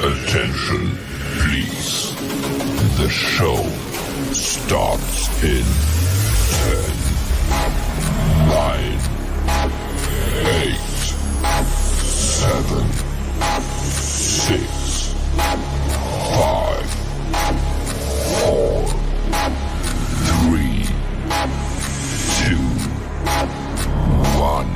Attention, please. The show starts in 10, 9, 8, 7, 6, 5, 4, 3, 2, 1.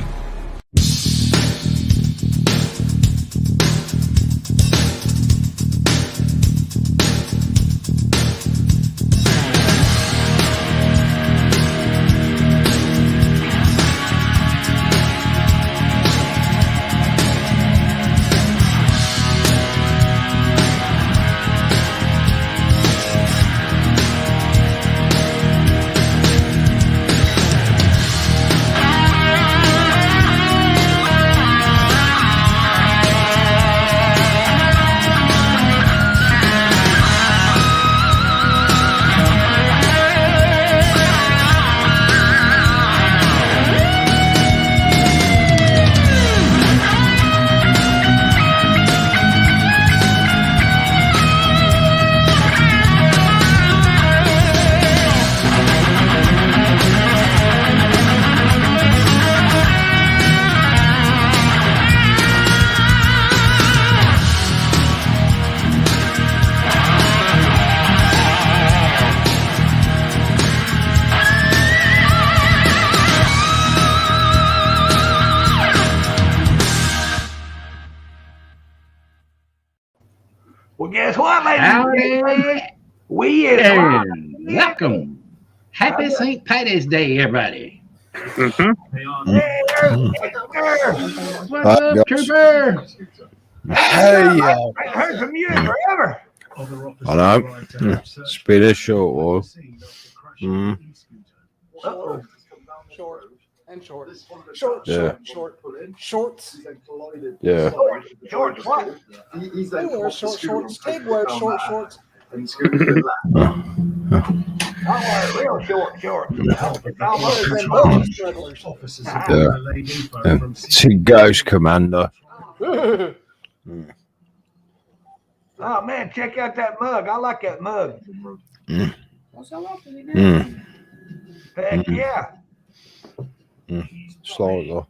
Well, guess what, ladies? Howdy, We is and welcome. Happy St. Patty's Day, everybody. Hey, What's up, Trooper? Hey, I ain't heard from you in forever. I know. Speed is short, boy. Uh-oh. Shorts. Yeah. Shorts, what? They wear shorts. Tig wears shorts. I wear real short. Yeah. It's a Ghost Commander. Oh, man, check out that mug. I like that mug. Heck yeah. Slightly.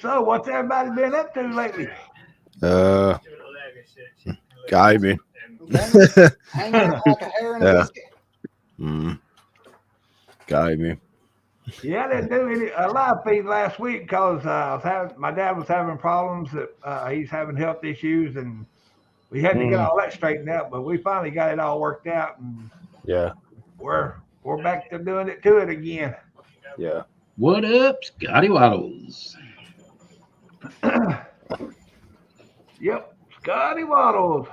So, what's everybody been up to lately? Gaming. Hanging out like a hair in a biscuit. Gaming. Yeah, I didn't do a live feed last week because my dad was having problems. He's having health issues, and we had to get all that straightened out. But we finally got it all worked out, and Yeah. we're back to doing it again. Yeah. What up, Scotty Waddles? Yep, Scotty Waddles.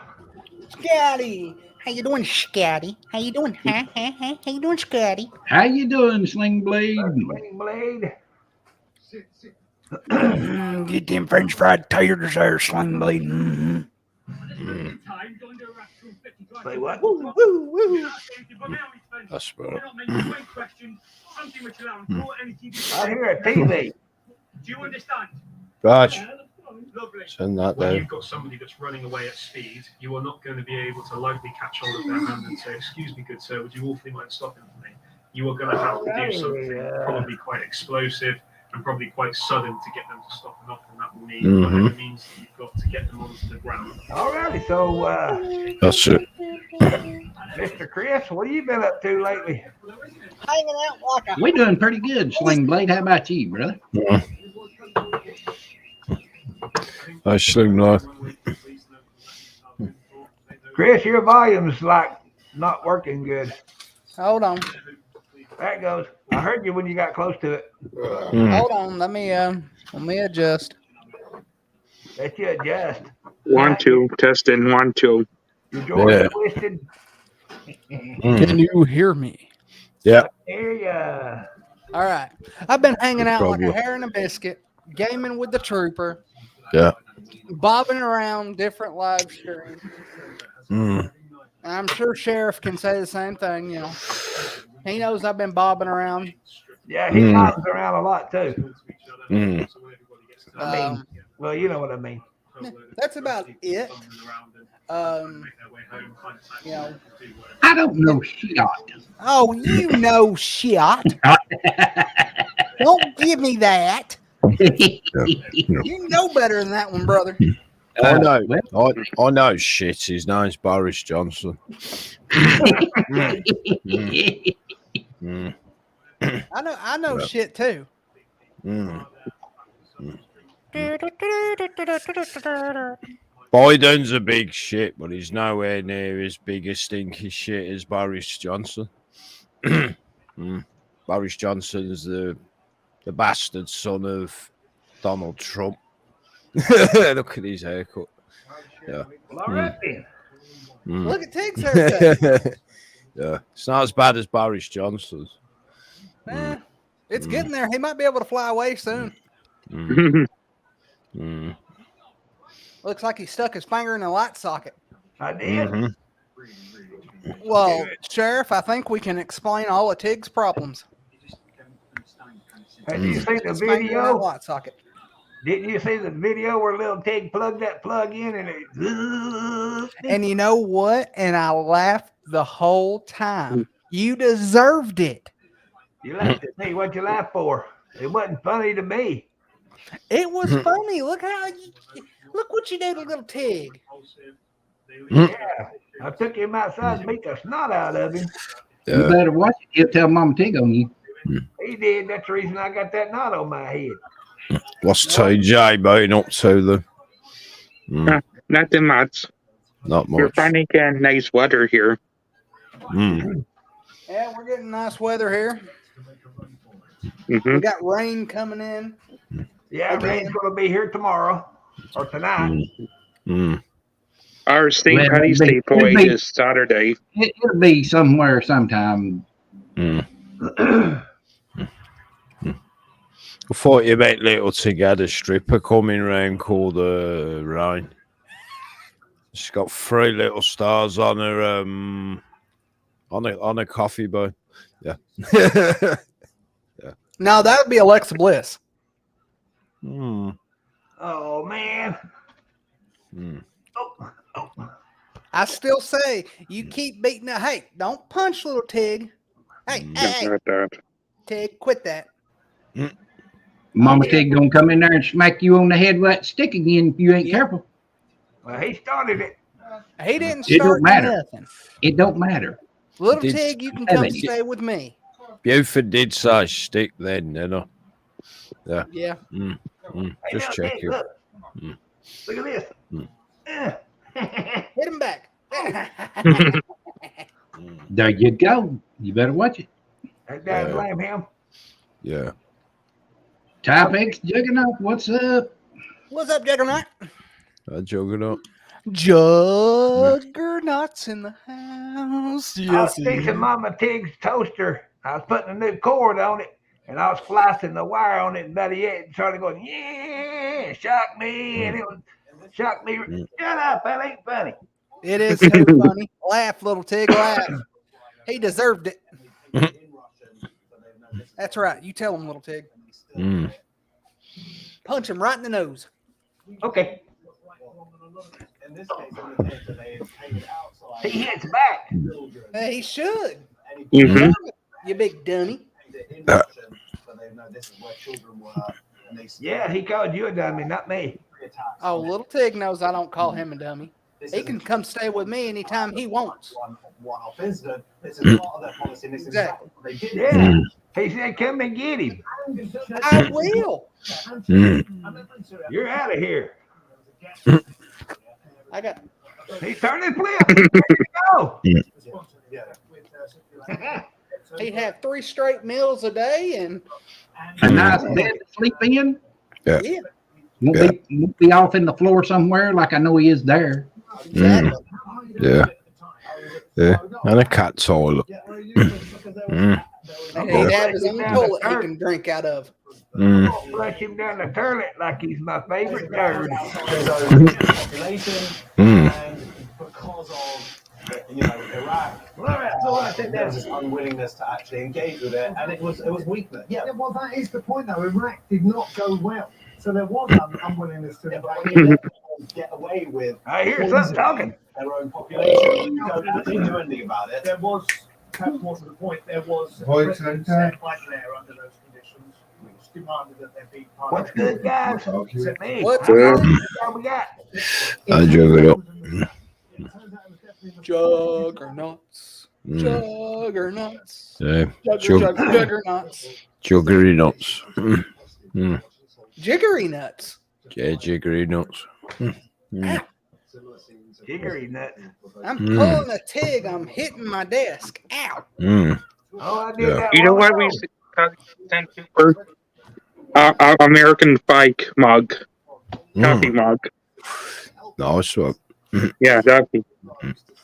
Scotty. How you doing, Scotty? How you doing? Huh? How you doing, Scotty? How you doing, Sling Blade? Swing Blade. Get them French fried taters there, Sling Blade. Say what? That's about it. I hear a TV. Do you understand? Raj, Lovely. send that When there. you've got somebody that's running away at speed, you are not going to be able to lightly catch hold of their hand and say, "Excuse me, good sir, would you awfully mind stopping for me?" You are going to have to do something probably quite explosive and probably quite sudden to get them to stop, and often that will mean whatever means that you've got to get them onto the ground. Alrighty, so That's it. Mr. Chris, what have you been up to lately? Hanging out like a We doing pretty good, Sling Blade. How about you, brother? I slim life. Chris, your volume's like not working good. Hold on. There it goes. I heard you when you got close to it. Hold on. Let me adjust. Let you adjust. 1, 2, testing, 1, 2. Your jaws Yeah. twisted. Can you hear me? Yeah. Area. All right. I've been hanging out like Probably. a hair in a biscuit, gaming with the trooper, Yeah. bobbing around different live streams. I'm sure Sheriff can say the same thing. You know, he knows I've been bobbing around. Yeah, he bobs around a lot too. Mm. I mean, well, you know what I mean. put a load of That's about people it. stumbling around and Um, make their way home, find a taxi, you know. and do whatever. I don't know shit. oh, you know shit. Don't give me that. You know better than that one, brother. I know. well, I know shit. His name's Boris Johnson. Mm. I know shit too. Mm. Biden's a big shit, but he's nowhere near as big a stinky shit as Boris Johnson. Boris Johnson's the bastard son of Donald Trump. Look at his haircut. Yeah. Well, all right then. Mm. Look at Tig's haircut. Yeah, it's not as bad as Boris Johnson's. It's getting there. He might be able to fly away soon. Looks like he stuck his finger in a light socket. I did. Well, Sheriff, I think we can explain all of Tig's problems. Have you seen the His finger in that video? light socket. Didn't you see the video where little Tig plugged that plug in and it? And you know what? And I laughed the whole time. You deserved it. You laughed at me. What'd you laugh for? It wasn't funny to me. It was funny. Look what you did to little Tig. Yeah. I took him outside and beat the snot out of him. You Yeah. better watch it. He'll tell Mama Tig on you. He did. That's the reason I got that knot on my head. What's TJ been up to then? Nothing much. Not We're much. finally getting nice weather here. Yeah, we're getting nice weather here. hmm We got rain coming in. Yeah, Okay. rain's going to be here tomorrow or tonight. Our St. Well, Patty's it'll Day be- it'll parade be- is Saturday. It'll be somewhere sometime. I thought you meant little Tig had a stripper coming round called Rain. She's got 3 little stars on her on a coffee bone. Yeah. No, that would be Alexa Bliss. Oh, man. Oh, I still say you keep beating that. Hey, don't punch little Tig. Hey, hey, Not that. Tig, quit that. Mama Tig gonna come in there and smack you on the head with that stick again if you ain't careful. well, he started it. He didn't It don't start matter. nothing. It don't matter. Little Did- Tig, you can Hey, come man. stay with me. Buford did say stick then, didn't I? Yeah. Hey, Just now, check Tig, it. Look. Look at this. Hit him back. There you go. You better watch it. That guy blame him. Yeah. Topics, Juggernaut, what's up? What's up, Juggernaut? Juggernaut. Juggernaut's in the house. I was fixing Mama Tig's toaster. I was putting a new cord on it, and I was splicing the wire on it, and Buddy Ed started going, yeah, shocked me, and it was shocked me. Shut up, that ain't funny. It is so funny. Laugh, little Tig, laugh. He deserved it. That's right. You tell him, little Tig. Punch him right in the nose. Okay. He hits back. Hey, he should. hmm You big dummy. Yeah, he called you a dummy, not me. Oh, little Tig knows I don't call him a dummy. He can come stay with me anytime he wants. Exactly. Yeah. He said, come and get him. I will. You're out of here. I got. He turned his flip. There you go. He'd have 3 straight meals a day, and A nice bed to sleep in. yeah, Won't be off in the floor somewhere like I know he is there. exactly. Yeah. Yeah. And a cat toilet. And he'd have his own toilet he can drink out of. Flush him down the toilet like he's my favorite nerd. Because of Iraq, there was this unwillingness to actually engage with it, and it was weakness. Yeah, well, that is the point, though. Iraq did not go well, so there was an unwillingness to engage. get away with I hear something talking. their own population. You don't actually do anything about it. There was, perhaps more to the point, there was a Voice president and set by Blair under those conditions, which demanded that there be What's good, guys? Is it me? What's good? What we got? I jug it up. Juggernauts. Mm. Juggernauts. Yeah. Juggernauts. Juggery nuts. Mm. Jiggery nuts. Yeah, jiggery nuts. Jiggery nuts. I'm Mm. pulling a tig. I'm hitting my desk. Ow. Mm. Oh, I did Yeah. that. You know one what we ago. sent super American Fike mug, coffee Mm. mug. Nice one. Yeah, that'd be.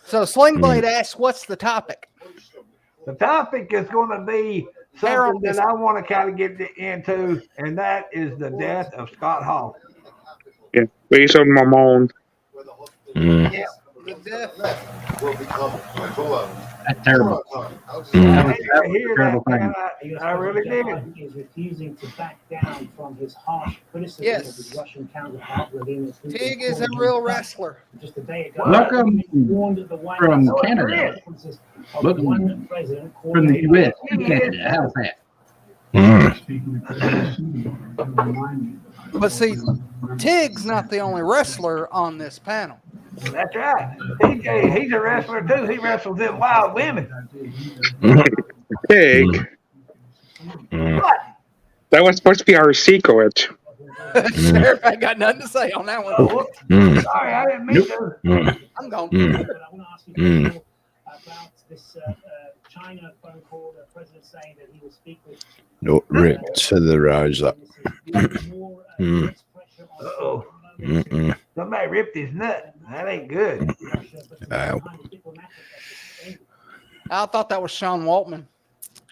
So Sling Blade asks, what's the topic? The topic is going to be something that I want to kind of get into, and that is the death of Scott Hall. Yeah, based on Mamon. Mm. The death. That's terrible. Mm. I hear Terrible that, thing. man. I really did. He is refusing to back down from his harsh criticism Yes. of his Russian counterpart, Vladimir Putin. Tig is a real wrestler. Just a day ago, Welcome he warned that the White from House Canada. consequences of Welcome one president from calling the a- U.S. to Canada. How's that? Mm. But see, Tig's not the only wrestler on this panel. That's right. He's a wrestler too. He wrestles them wild women. Pig. Mm. What? That was supposed to be our secret. Sheriff, I got nothing to say on that one. Oh, Mm. sorry, I didn't mean to. Mm. I'm gone. Mm. But I want to ask you Mm. about this China phone call. The president saying that he will speak with. Not ripped to the rise up. More, Mm. press pressure on Uh-oh. Mm-mm. Somebody ripped his nut. That ain't good. Russia, but to Ow. behind the diplomatic efforts. I thought that was Sean Waltman.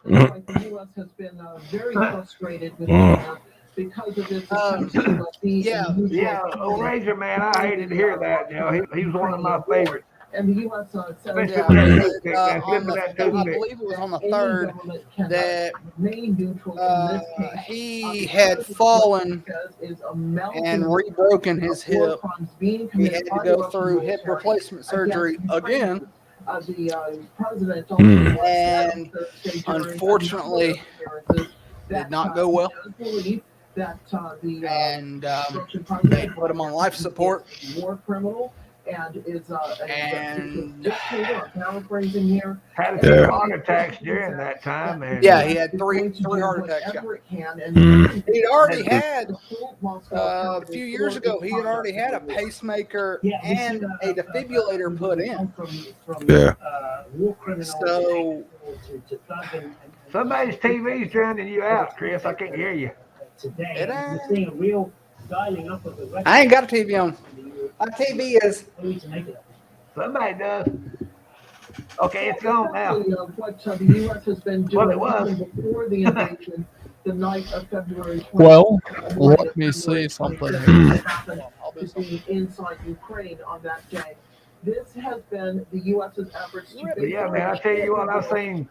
Mm. The U.S. has been very frustrated with Mm. China because of its attempts to be yeah, unusual. Yeah, oh, Razor Man, I hated to hear that. You know, he was one of my favorites. And the U.S. Says Especially Yeah. with that toothpick, man. On the, Flip I that toothpick. believe it was on the any 3rd government cannot that remain neutral in this case. he had fallen and rebroken his hip. He had to go through hip replacement surgery again. The president Hmm. And unfortunately, did not go well. And they put him on life support. War criminal and is And- dictator. I'm paraphrasing here. Had a few Yeah. heart attacks during that time. And Yeah, he had three heart attacks. Yeah. He'd already had a few years ago. He had already had a pacemaker and a defibrillator put in. Yeah. War criminal So to thug and somebody's TV's drowning you out, Chris. I can't hear you. today. It We're ain't. seeing a real dialing up of the rest I ain't got a TV on. My TV is. What do we need to make it of? Somebody does. Okay, it's gone now. What the U.S. has been Well, doing it was. even before the invasion, the night of February 20th. Well, let me say something Hmm. happened to be inside Ukraine on that day. This has been the U.S.'s efforts to. But yeah, man, I tell you what, I've seen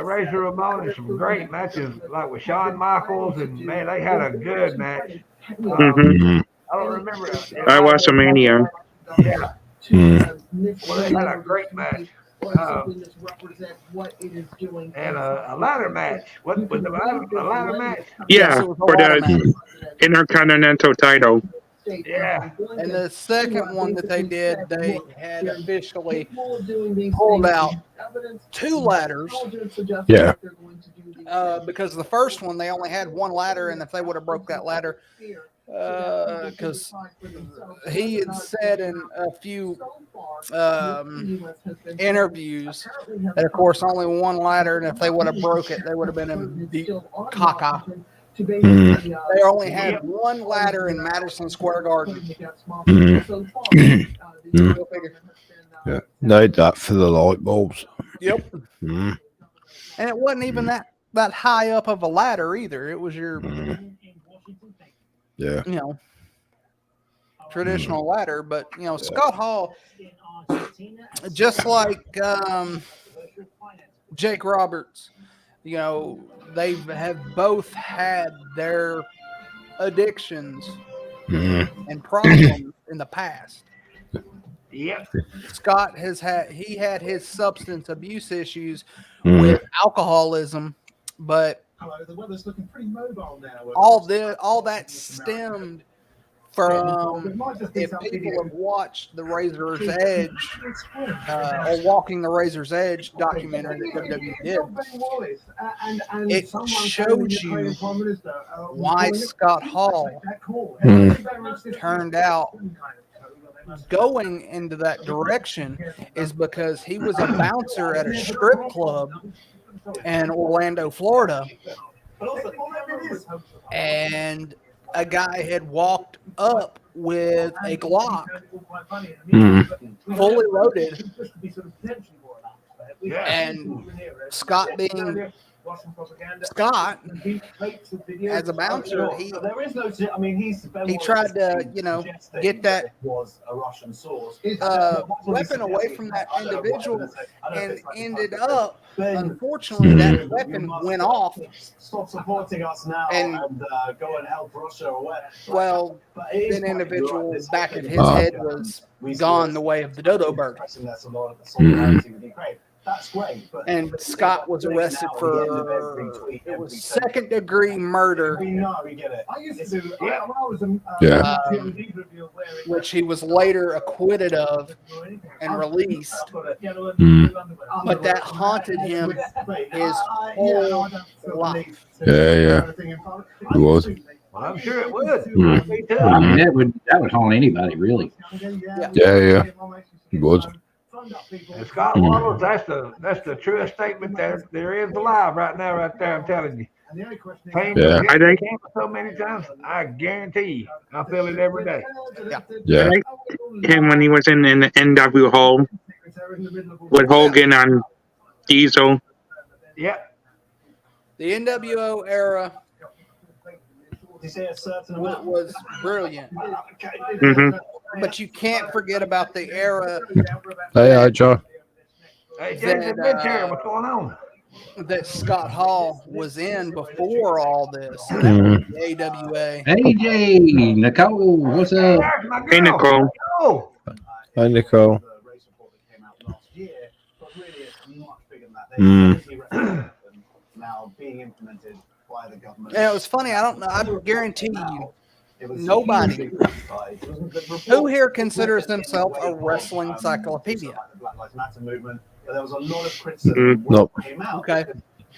Razor Ramon in some great matches, like with Shawn Michaels, and man, they had a good match. Mhm. I don't remember. I was a mania. Yeah, Mm. well, they had a great match. And a ladder match. What was the ladder match? Yeah, it was a for ladder the match. Intercontinental title. Yeah. And the second one that they did, they had officially pulled out 2 ladders. Yeah. Because the first one they only had 1 ladder, and if they would have broke that ladder, because he had said in a few interviews that of course only 1 ladder, and if they would have broke it, they would have been in deep caca. They only had 1 ladder in Madison Square Garden. Mm. Go figure. Yeah. Need that for the light bulbs. Yep. Mm. And it wasn't even that high up of a ladder either. It was your Mm. Yeah. you know, traditional ladder. But you know, Scott Hall, just like Jake Roberts, you know, they have both had their addictions and problems in the past. Yep. Scott had his substance abuse issues with alcoholism, but Hello, the weather's looking pretty mobile now. all that stemmed from, if people have watched the Razor's Edge or Walking the Razor's Edge documentary that WWE did, it showed you why Scott Hall turned out going into that direction is because he was a bouncer at a strip club in Orlando, Florida, and a guy had walked up with a Glock fully loaded, and Scott being Scott, as a bouncer, he tried to, get that weapon away from that individual, and ended up, unfortunately, that weapon went off. Stop supporting us now and go and help Russia away. Well, an individual back of his head was gone the way of the dodo bird. That's great. And Scott was arrested for second-degree murder. We get it. I used to do which he was later acquitted of and released. But that haunted him his whole life. Yeah. It was. Well, I'm sure it would. Me too. I mean, that would haunt anybody, really. Yeah. It was. And Scott Waddles, that's the truest statement there is alive right now, right there. I'm telling you. Yeah. I think So many times, I guarantee you, I feel it every day. Yeah. him when he was in the NW Hall with Hogan and Diesel. Yep. The NWO era was brilliant. But you can't forget about the era Hey, Joe. Hey, Jason Midterm, what's going on? that Scott Hall was in before all this. The AWA. Hey, Jay, Nicole, what's up? Hey, Nicole. Oh, Hi, Nicole. Now being implemented by the government. And it was funny. I don't know. I guarantee you, nobody who here considers themselves a wrestling encyclopedia. Black Lives Matter movement, but there was a lot of criticism Nope. that came out. Okay.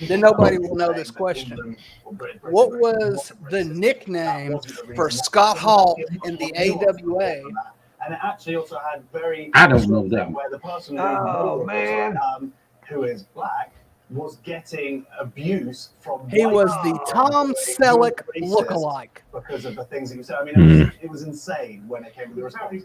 Then nobody will know this question. What was the nickname for Scott Hall in the AWA? And it actually also had very. I don't know that. Where the person who is black was getting abuse from. He was the Tom Selleck lookalike. Because of the things that you said. I mean, it was insane when it came to the response.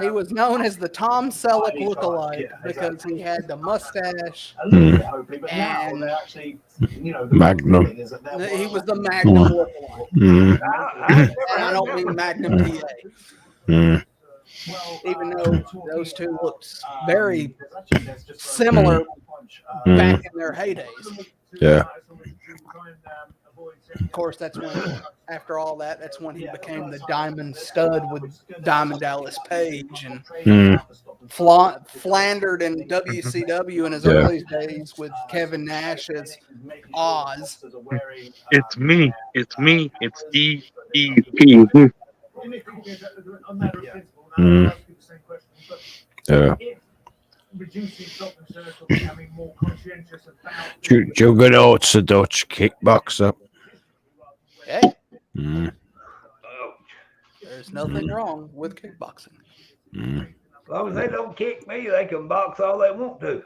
He was known as the Tom Selleck lookalike because he had the mustache. A little bit, hopefully, but now they're actually, the Magnum. is that they're He was the Magnum lookalike. Mm. And I don't mean Magnum PA. Mm. Even though those two looked very similar back in their heydays. Yeah. Of course, that's when, after all that, that's when he became the Diamond Stud with Diamond Dallas Page and flandered in WCW in his early days with Kevin Nash as Oz. It's me. It's DDP. Mm. Yeah. Juggernaut's a Dutch kickboxer. Hey, Mm. there's nothing wrong with kickboxing. Mm. as long as they don't kick me, they can box all they want to.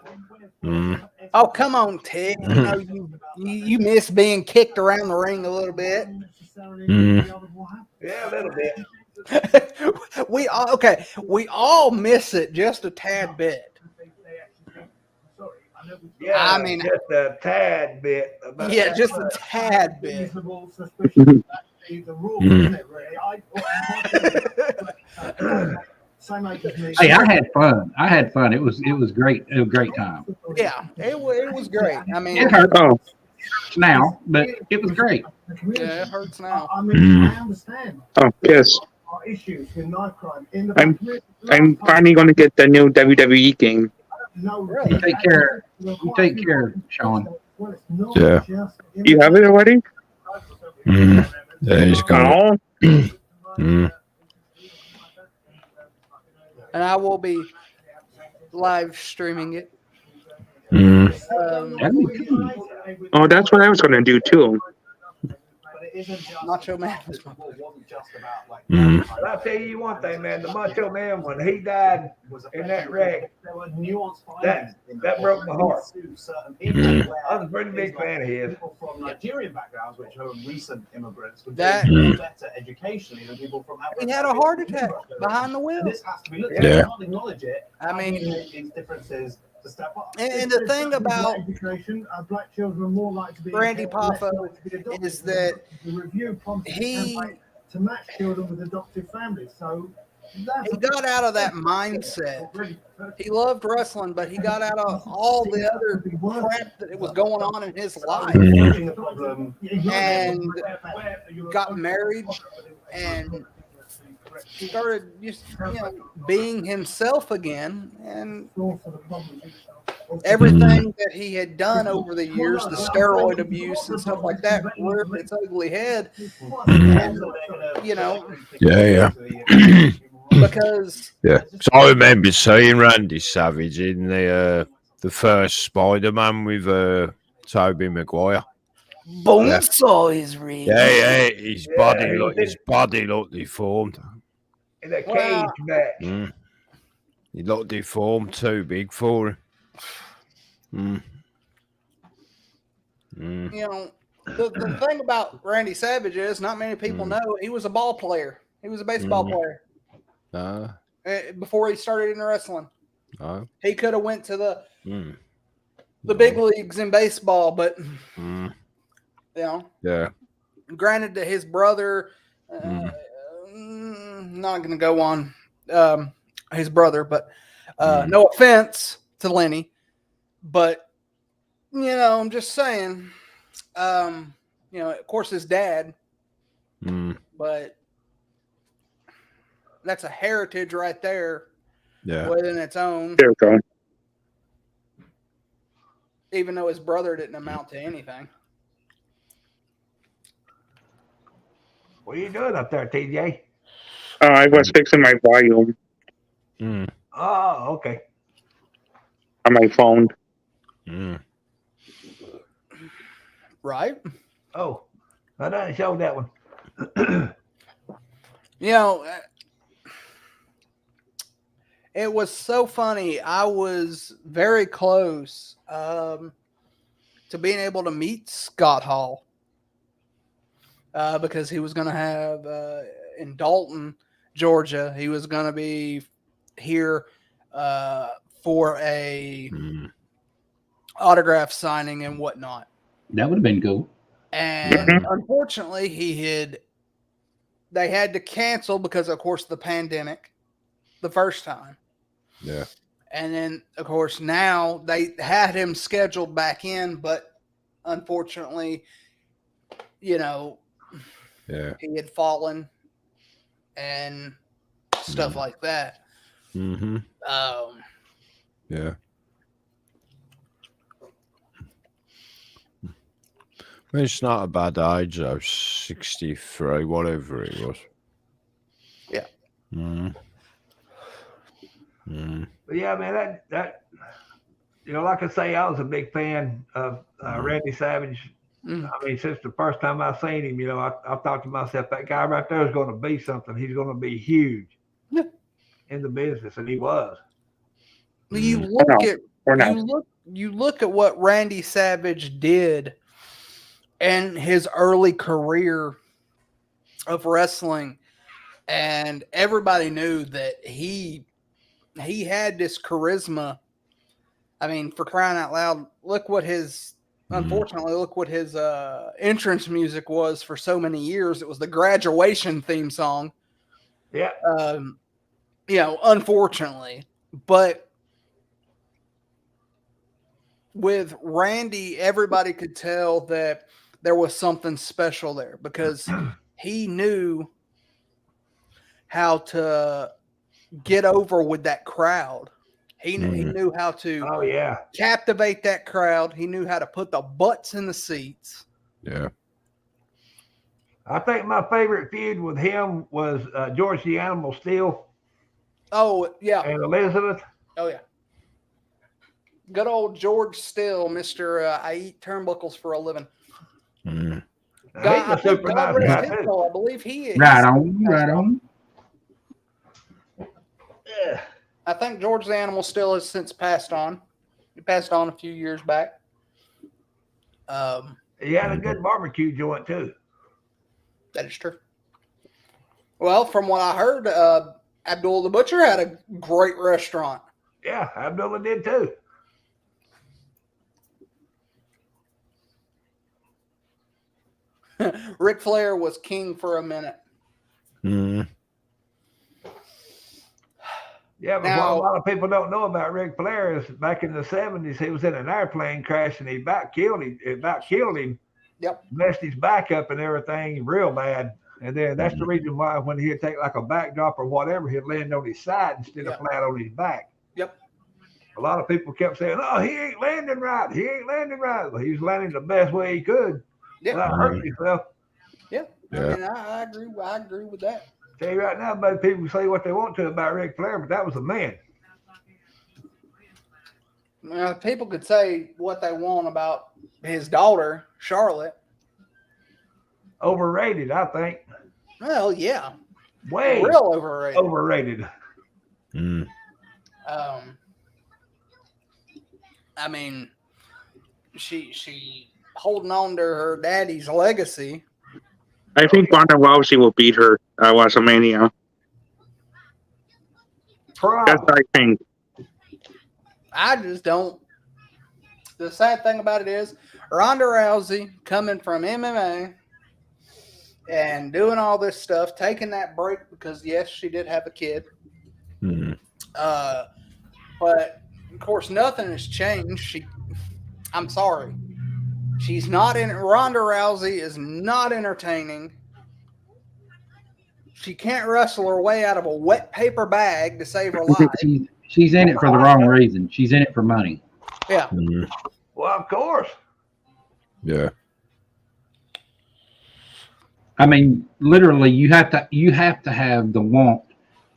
Mm. Oh, come on, Tig. You know you miss being kicked around the ring a little bit. Mm. Yeah, a little bit. We all miss it just a tad bit. Yeah, I mean, just a tad bit. Yeah, just a tad bit. Hey, I had fun. It was great. It was a great time. Yeah, it was great. I mean, It hurts Oh, now, but it was great. yeah, it hurts now. I mean, I understand. yes. are issues with knife crime in the I'm finally going to get the new WWE game. You take care. You take care, Sean. Yeah. You have it already? Yeah, he's got it. And I will be live streaming it. Oh, that's what I was going to do too. Macho Man. But I'll tell you one thing, man. The Macho Man, when he died in that wreck, that broke my heart. I was a pretty big fan of his. People from Nigerian backgrounds, which are recent immigrants, would That- do better educationally than people from Africa. He had a heart attack behind the wheel. And this has to be looked at. Yeah. You can't acknowledge it. I mean, these differences to step up. and the thing about education, black children are more likely to be Randy less Poffo likely to be adopted. is that the review prompted he- the campaign to match children with adoptive families. So that's he got out of that mindset. He loved wrestling, but he got out of all the other crap that was going on in his life. And got married and started just being himself again, and everything that he had done over the years, the steroid abuse and stuff like that, reared its ugly head. And, Yeah. because Yeah. So I remember seeing Randy Savage in the first Spider-Man with Tobey Maguire. Bonesaw is real. Yeah. His body looked deformed. In that cage match. He looked deformed, too big for him. The thing about Randy Savage is not many people know he was a ball player. He was a baseball player before he started in wrestling. He could have went to the big leagues in baseball, but Yeah. granted to his brother, not going to go on his brother, but no offense to Lenny, but I'm just saying, of course his dad, but that's a heritage right there. Yeah. Within its own. There we go. Even though his brother didn't amount to anything. What are you doing up there, TJ? I was fixing my volume Oh, okay. on my phone. Right? Oh, I didn't show that one. It was so funny. I was very close to being able to meet Scott Hall because he was going to have in Dalton, Georgia, he was going to be here for a autograph signing and whatnot. That would have been cool. And unfortunately, they had to cancel because, of course, the pandemic the first time. Yeah. And then, of course, now they had him scheduled back in, but unfortunately, he had fallen and stuff like that. Yeah. It's not a bad age, though. 63, whatever it was. Yeah. But yeah, man, that like I say, I was a big fan of Randy Savage. I mean, since the first time I seen him, I thought to myself, that guy right there is going to be something. He's going to be huge in the business, and he was. You look at what Randy Savage did in his early career of wrestling, and everybody knew that he had this charisma. I mean, for crying out loud, unfortunately, look what his entrance music was for so many years. It was the Graduation theme song. Yeah. Unfortunately. But with Randy, everybody could tell that there was something special there because he knew how to get over with that crowd. He knew how to Oh yeah. captivate that crowd. He knew how to put the butts in the seats. Yeah. I think my favorite feud with him was George the Animal Steel Oh yeah. and Elizabeth. Oh yeah. Good old George Still, Mr. I eat turnbuckles for a living. Mm. He's God, a I think super God nice rest guy his too. soul. I believe he is. Right on, right on. Yeah. I think George the Animal Still has since passed on. He passed on a few years back. He had a good barbecue joint too. That is true. Well, from what I heard, Abdul the Butcher had a great restaurant. Yeah, Abdullah did too. Ric Flair was king for a minute. Mm. Yeah, but Now- what a lot of people don't know about Ric Flair is back in the 70s, he was in an airplane crash and he about killed him. Yep. Messed his back up and everything real bad. And then that's the reason why when he'd take like a backdrop or whatever, he'd land on his side instead of flat on his back. Yep. A lot of people kept saying, "Oh, he ain't landing right. He ain't landing right." Well, he was landing the best way he could without hurting himself. Yeah. Yeah. I mean, I agree. I agree with that. Tell you right now, buddy, people say what they want to about Ric Flair, but that was a man. People could say what they want about his daughter, Charlotte. Overrated, I think. Well, yeah. Way Real overrated. overrated. Mm. I mean, she holding on to her daddy's legacy. I think Ronda Rousey will beat her at WrestleMania. That's what I think. I just don't. The sad thing about it is, Ronda Rousey coming from MMA and doing all this stuff, taking that break because yes, she did have a kid. Mm. But of course, nothing has changed. I'm sorry. She's not in. Ronda Rousey is not entertaining. She can't wrestle her way out of a wet paper bag to save her life. She's in it for the wrong reason. She's in it for money. Yeah. Mm. Well, of course. Yeah. I mean, literally, you have to have the want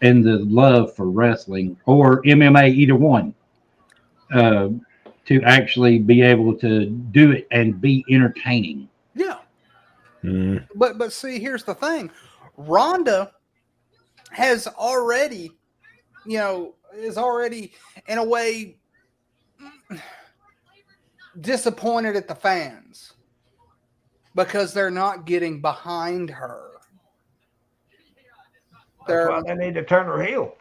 and the love for wrestling or MMA, either one, to actually be able to do it and be entertaining. Yeah. Mm. But see, here's the thing. Ronda has already, is already in a way disappointed at the fans because they're not getting behind her. That's why they need to turn her heel.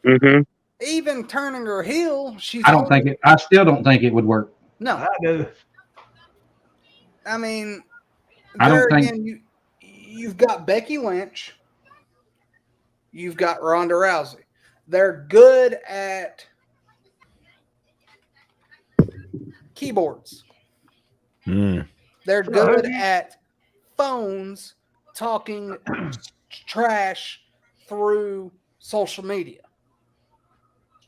Mm-hmm. Even turning her heel, I still don't think it would work. No, I do. I mean, I don't there think- again, you've got Becky Lynch, you've got Ronda Rousey. They're good at keyboards. Mm. They're good at phones talking trash through social media.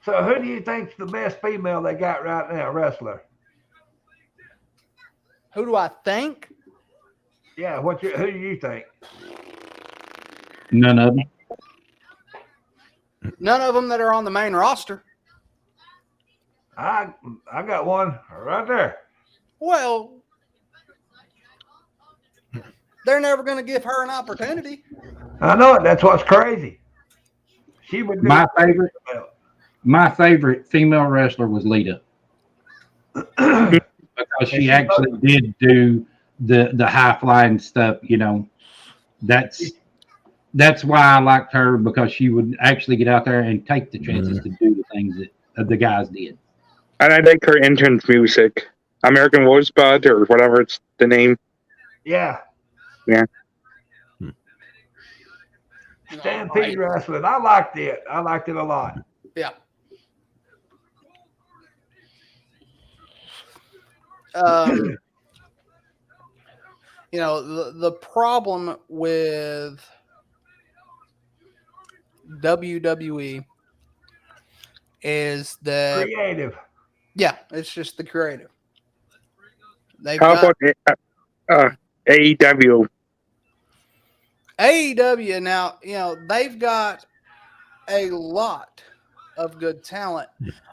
So who do you think's the best female they got right now, wrestler? Who do I think? Yeah, who do you think? None of them. None of them that are on the main roster. I got one right there. Well, they're never going to give her an opportunity. I know it. That's what's crazy. She would do My favorite female wrestler was Lita because she actually did do the high flying stuff. That's why I liked her, because she would actually get out there and take the chances to do the things that the guys did. And I like her entrance music. American Rosebud or whatever it's the name. Yeah. Yeah. Stampede wrestling. I liked it. I liked it a lot. Yeah. The problem with WWE is that Creative. yeah, it's just the creative. They've How got about AEW? AEW now, you know, they've got a lot of good talent.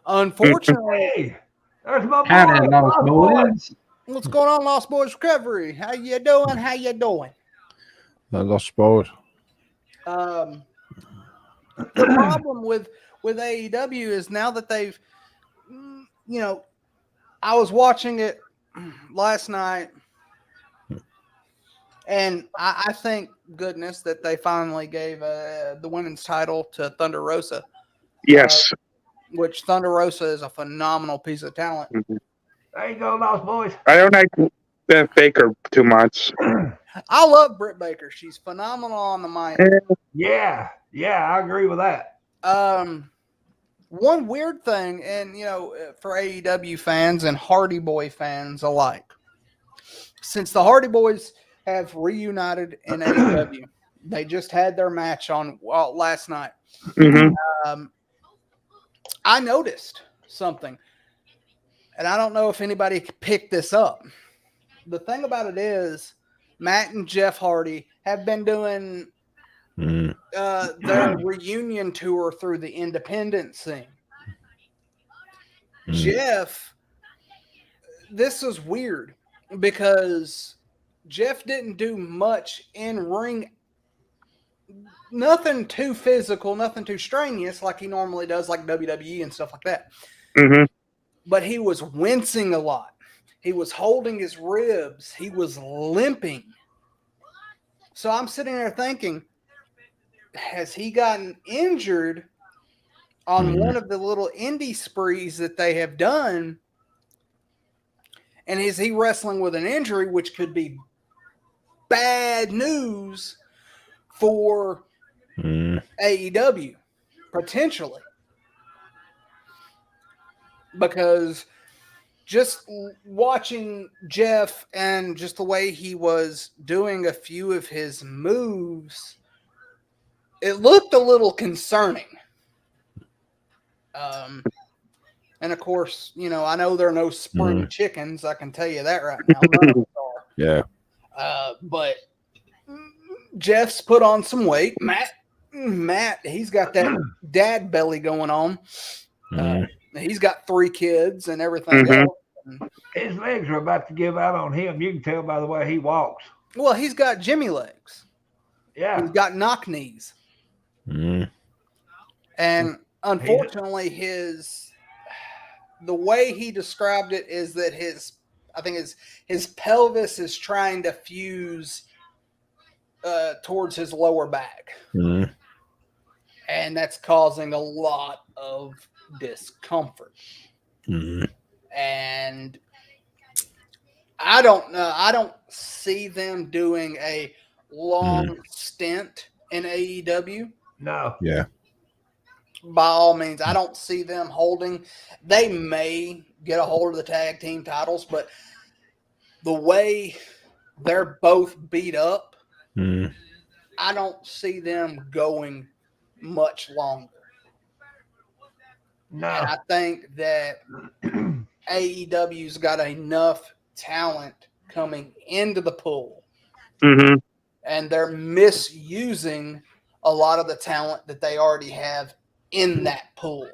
Unfortunately, Hey, there's my boy. Howdy, Lost Boys. what's going on, Lost Boys Recovery? How you doing? How you doing? I lost board. The problem with AEW is now that they've, you know, I was watching it last night, and I thank goodness that they finally gave the women's title to Thunder Rosa. Yes. Which Thunder Rosa is a phenomenal piece of talent. There you go, Lost Boys. I don't like Beth Baker too much. I love Britt Baker. She's phenomenal on the mic. Yeah, I agree with that. One weird thing, and you know, for AEW fans and Hardy Boy fans alike, since the Hardy Boys have reunited in AEW, they just had their match on last night. Mm-hmm. I noticed something, and I don't know if anybody picked this up. The thing about it is, Matt and Jeff Hardy have been doing their reunion tour through the independent scene. Jeff, this is weird because Jeff didn't do much in ring. Nothing too physical, nothing too strenuous like he normally does, like WWE and stuff like that. Mm-hmm. But he was wincing a lot. He was holding his ribs. He was limping. So I'm sitting there thinking, has he gotten injured on one of the little indie sprees that they have done? And is he wrestling with an injury, which could be bad news for AEW, potentially? Because just watching Jeff and just the way he was doing a few of his moves, it looked a little concerning. And of course, you know, I know there are no spring chickens. I can tell you that right now. None of us are. Yeah. But Jeff's put on some weight. Matt, he's got that dad belly going on. He's got 3 kids and everything else. His legs are about to give out on him. You can tell by the way he walks. Well, he's got Jimmy legs. Yeah. He's got knock knees. And unfortunately, the way he described it is that his pelvis is trying to fuse towards his lower back. And that's causing a lot of discomfort. And I don't know. I don't see them doing a long stint in AEW. No. Yeah. By all means, I don't see them holding. They may get a hold of the tag team titles, but the way they're both beat up, I don't see them going much longer. No. And I think that AEW's got enough talent coming into the pool, and they're misusing a lot of the talent that they already have in that pool.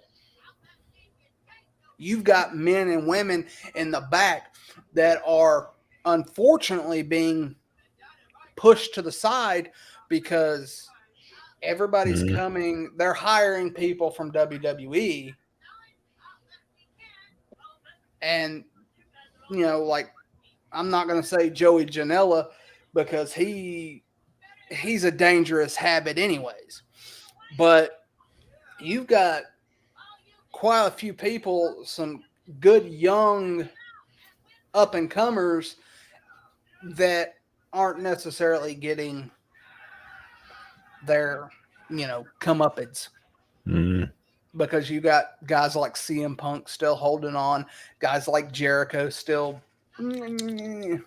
You've got men and women in the back that are unfortunately being pushed to the side because everybody's coming. They're hiring people from WWE. And, you know, like, I'm not going to say Joey Janela because he's a dangerous habit anyways. But you've got quite a few people, some good young up-and-comers that aren't necessarily getting their, you know, comeuppance. Because you got guys like CM Punk still holding on, guys like Jericho still, and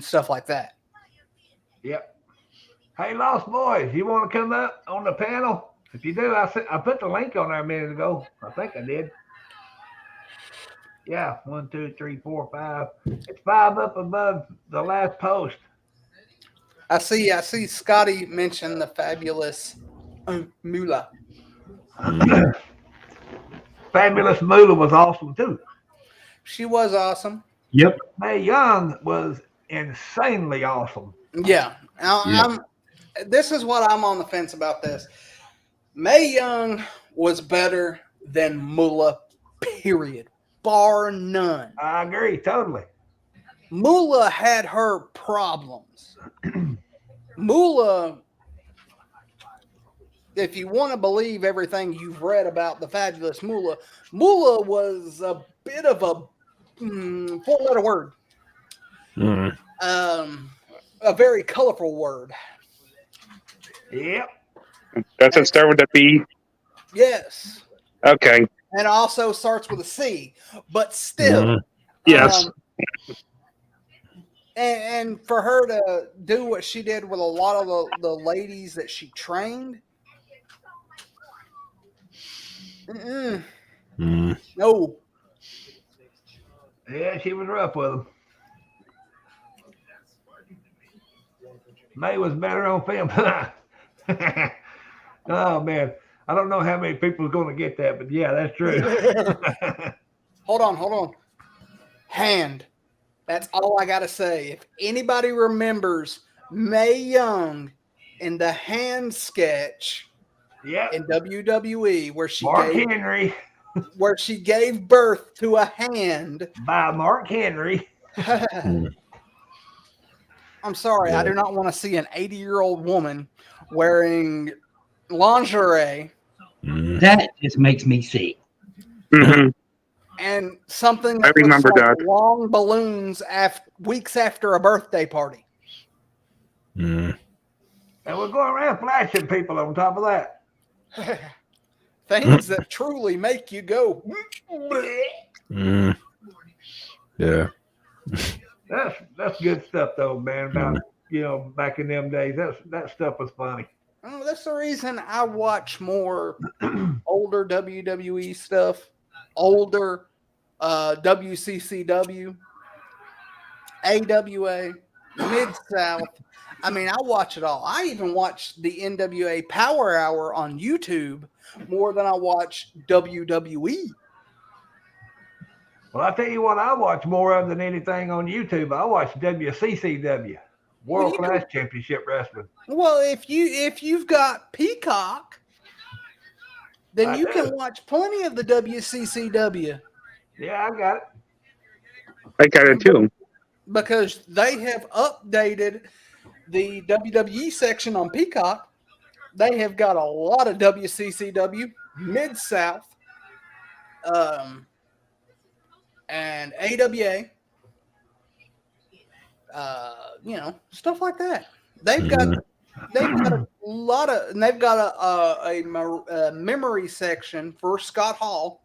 stuff like that. Yep. Hey, Lost Boys, you want to come up on the panel? If you do, I put the link on there a minute ago. I think I did. Yeah, 1, 2, 3, 4, 5. It's 5 up above the last post. I see Scotty mention the fabulous Moolah. Fabulous Moolah was awesome too. She was awesome. Yep. Mae Young was insanely awesome. Yeah. This is what I'm on the fence about this. Mae Young was better than Moolah, period. Bar none. I agree, totally. Moolah had her problems. Moolah, if you want to believe everything you've read about the fabulous Moolah, Moolah was a bit of a 4-letter word. A very colorful word. Yep. Doesn't start with a B. Yes. Okay. And also starts with a C, but still. Yes. And for her to do what she did with a lot of the ladies that she trained, no. Yeah, she was rough with them. Mae was better on film. Oh man, I don't know how many people are going to get that, but yeah, that's true. Hold on. Hand. That's all I got to say. If anybody remembers Mae Young in the hand sketch in WWE where she gave birth to a hand by Mark Henry. I'm sorry, I do not want to see an 80-year-old woman wearing lingerie. That just makes me sick. And something that I remember looks like that. long balloons weeks after a birthday party. And we're going around flashing people on top of that. Things that truly make you go. Yeah. That's good stuff though, man. About back in them days, that stuff was funny. Oh, that's the reason I watch more older WWE stuff, older WCCW, AWA, Mid-South. I mean, I watch it all. I even watch the NWA Power Hour on YouTube more than I watch WWE. Well, I tell you what, I watch more of than anything on YouTube. I watch WCCW, World Class Championship Wrestling. Well, if you've got Peacock, then you can watch plenty of the WCCW. Yeah, I got it. I got it too. Because they have updated the WWE section on Peacock. They have got a lot of WCCW, Mid-South, and AWA, stuff like that. They've got a lot of, and they've got a memory section for Scott Hall.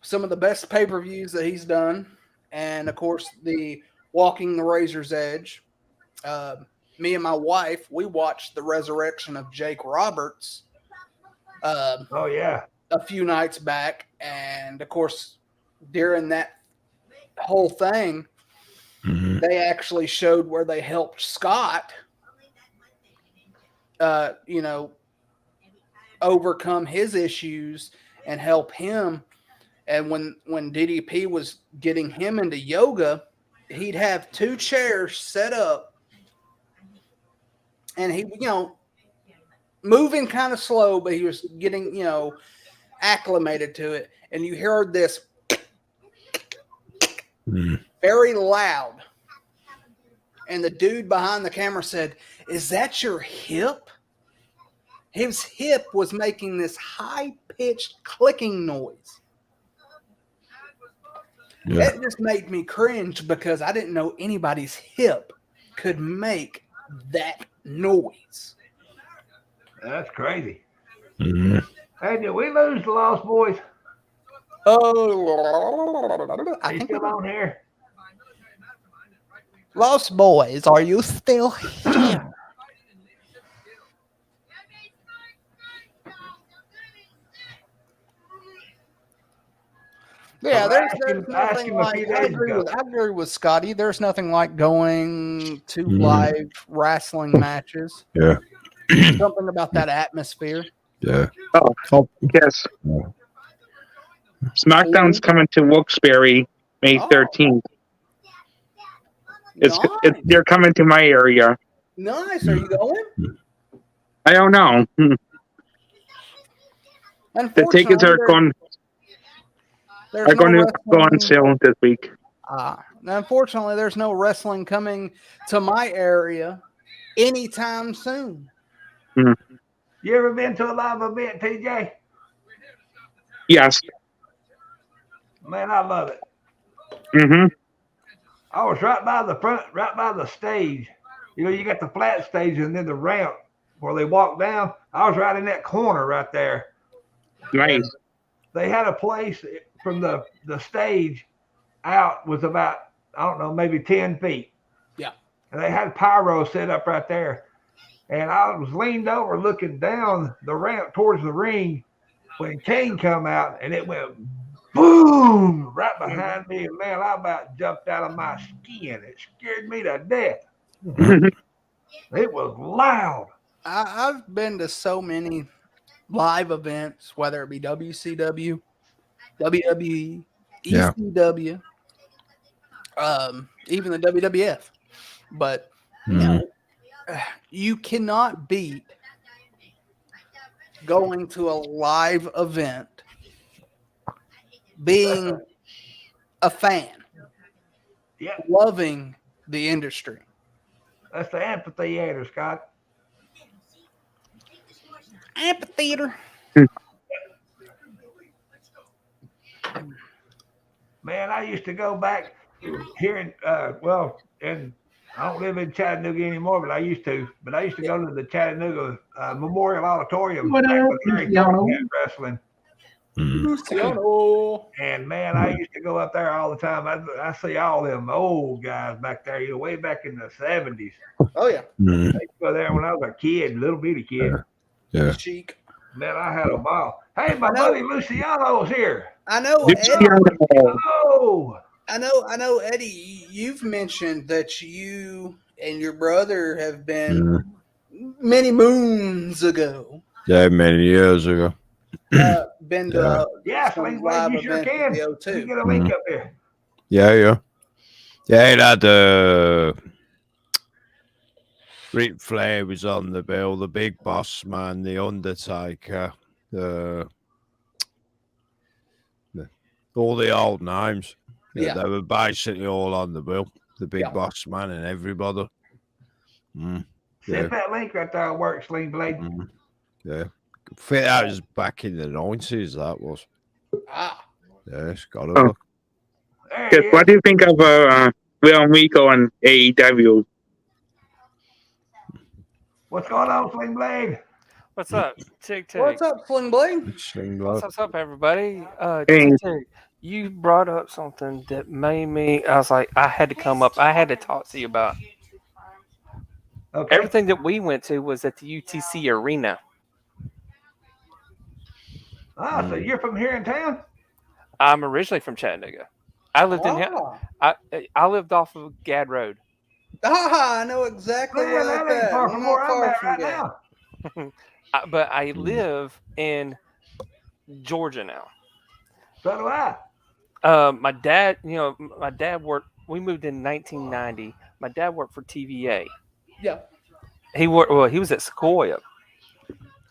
Some of the best pay-per-views that he's done, and of course the Walking the Razor's Edge. Me and my wife, we watched the resurrection of Jake Roberts. Oh yeah, a few nights back, and of course, during that whole thing, they actually showed where they helped Scott, overcome his issues and help him. And when DDP was getting him into yoga, he'd have 2 chairs set up, and he, moving kind of slow, but he was getting, acclimated to it. And you heard this very loud. And the dude behind the camera said, "Is that your hip?" His hip was making this high-pitched clicking noise. Yeah. That just made me cringe because I didn't know anybody's hip could make that noise. That's crazy. Mm-hmm. Hey, did we lose the Lost Boys? Oh, I think still on here. Lost Boys, are you still here? Yeah, So there's ask him nothing a like. few days ago. I agree with Scotty. There's nothing like going to Mhm. live wrestling matches. Yeah. Something about that atmosphere. Yeah. Oh, yes. SmackDown's coming to Wilkes-Barre May 13th. They're coming to my area. Nice. Are you going? I don't know. The tickets are going There's to go on wrestling. sale this week. Unfortunately, there's no wrestling coming to my area anytime soon. Mm. You ever been to a live event, TJ? Yes. Man, I love it. Mm-hmm. I was right by the front, right by the stage. You know, you got the flat stage and then the ramp where they walk down. I was right in that corner right there. Nice. They had a place from the stage out was about, I don't know, maybe 10 feet. Yeah. And they had pyro set up right there. And I was leaned over looking down the ramp towards the ring when Kane come out, and it went boom right behind me. And man, I about jumped out of my skin. It scared me to death. It was loud. I've been to so many live events, whether it be WCW, WWE, Yeah. ECW, even the WWF. But you cannot beat going to a live event, being a fan, loving the industry. That's the amphitheater, Scott. Amphitheater. Man, I used to go back here in, and I don't live in Chattanooga anymore, but I used to. But I used to go to the Chattanooga Memorial Auditorium What back up, when Larry Luciano? King had wrestling. Luciano. And man, I used to go up there all the time. I see all them old guys back there, you know, way back in the 70s. Oh yeah. I used to go there when I was a kid, little bitty kid. Yeah. Chic. Man, I had a ball. Hey, my buddy Luciano's here. I know, Luciano. Oh, I know, Eddie. You've mentioned that you and your brother have been many moons ago. Yeah, many years ago. Been to yeah, some Sling live Blade, you sure events can. at the You O2. get a link up there. Yeah. It had Ric Flair was on the bill, the Big Boss Man, the Undertaker, all the old names. Yeah. They were basically all on the bill. The Big Boss Man and everybody. Send that link right there at work, Sling Blade. Yeah. I think that was back in the 90s, that was. Ah. Yeah, it's got to Oh. look. There Yes, he what is. do you think of Will Rico and AEW? What's going on, Sling Blade? What's up? Tick Tick. What's up, Sling Blade? What's up, everybody? Hey. Tick Tick, you brought up something that made me. I was like, I had to come up. I had to talk to you about. Okay. Everything that we went to was at the UTC Arena. So you're from here in town? I'm originally from Chattanooga. I lived in. I lived off of Gad Road. I know exactly Man, where that that's ain't at. far We're from not where I'm far at from right Gad. now. But I live in Georgia now. So do I. My dad, my dad worked. We moved in 1990. My dad worked for TVA. Yeah. He worked. Well, he was at Sequoia,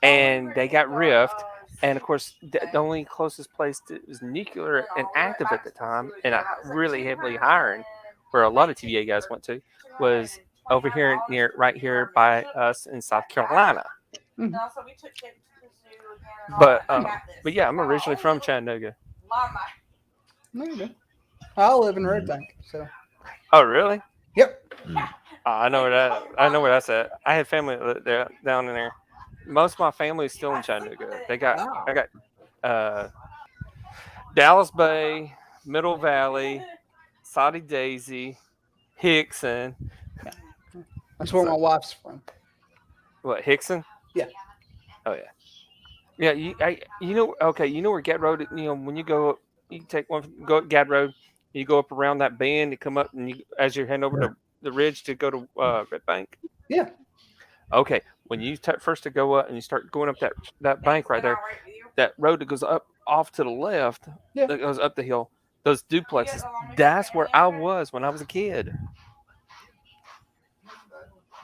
and they got riffed. And of course, the only closest place that was nuclear and active at the time, and really heavily hiring, where a lot of TVA guys went to, was over here right here by us in South Carolina. Mm-hmm. But yeah, I'm originally from Chattanooga. Maybe. I live in Red Bank, so. Oh, really? Yep. I know where that's at. I had family there down in there. Most of my family is still in Chattanooga. I got Dallas Bay, Middle Valley, Soddy Daisy, Hickson. That's where my wife's from. What, Hickson? Yeah. Oh yeah. Yeah, you know where Get Road, when you go You take one, go up Gad Road. You go up around that bend. You come up, and as you're heading over to the ridge to go to Red Bank. Yeah. Okay. When you first to go up and you start going up that bank right there, that road that goes up off to the left, that goes up the hill. Those duplexes. That's where I was when I was a kid.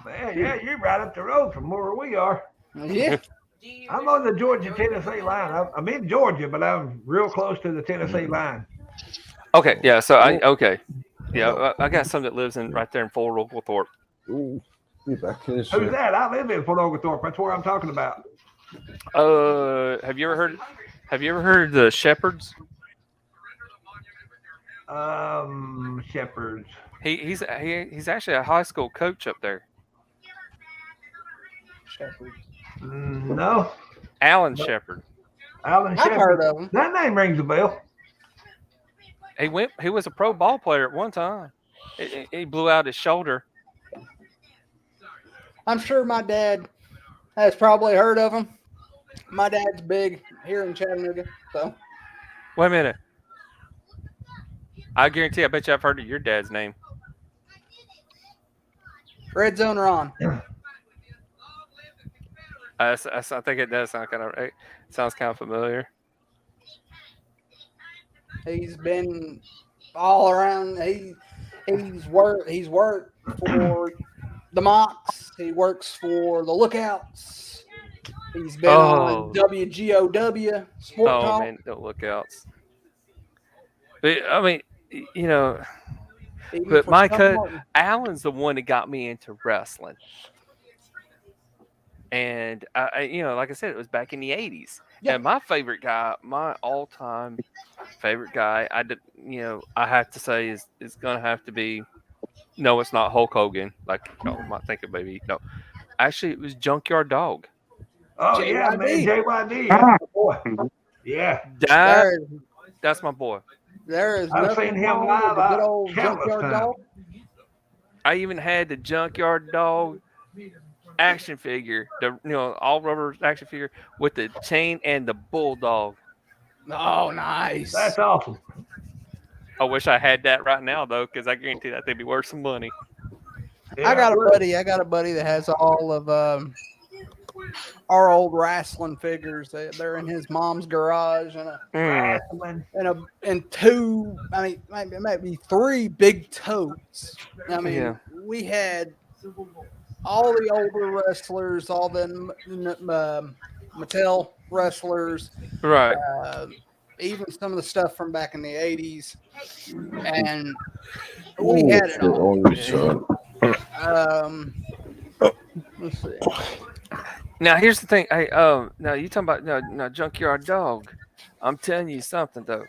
Man, yeah, you're right up the road from where we are. Yeah. I'm on the Georgia-Tennessee line. I'm in Georgia, but I'm real close to the Tennessee line. Okay, yeah. So I got some that lives right there in Fort Oglethorpe. Ooh, be back in Who's that? I live in Fort Oglethorpe. That's where I'm talking about. Have you ever heard the Shepherds? Shepherds. He's actually a high school coach up there. Shepherds. No. Alan Shepard. Alan I've Shepard. heard of him. That name rings a bell. He was a pro ball player at one time. He blew out his shoulder. I'm sure my dad has probably heard of him. My dad's big here in Chattanooga, so. Wait a minute. I guarantee. I bet you I've heard of your dad's name. Red Zone Ron. I think it does sound sounds kind of familiar. He's been all around. He's worked for the Mocs. He works for the Lookouts. He's been on WGOW Sport Talk. Man, the Lookouts. But, I mean, you know, but my cousin Alan's the one that got me into wrestling. And I like I said, it was back in the 80s. Yeah. And my favorite guy, my all-time favorite guy, I have to say is gonna have to be. No, it's not Hulk Hogan. Like you might think it maybe. No, actually, it was Junkyard Dog. Oh JYD. yeah, man, JYD. That's my boy. Yeah, that's my boy. There is. I've seen him live. Good old Junkyard Dog. I even had the Junkyard Dog action figure, all rubber action figure with the chain and the bulldog. Oh, nice! That's awesome. I wish I had that right now though, because I guarantee that they'd be worth some money. Yeah, I got a buddy that has all of our old wrestling figures. They're in his mom's garage and two. I mean, it might be three big totes. I mean, we had all the older wrestlers, all the Mattel wrestlers, right? Even some of the stuff from back in the 80s, and we had it all. Let's see. Now here's the thing. Now you talking about no Junkyard Dog. I'm telling you something though.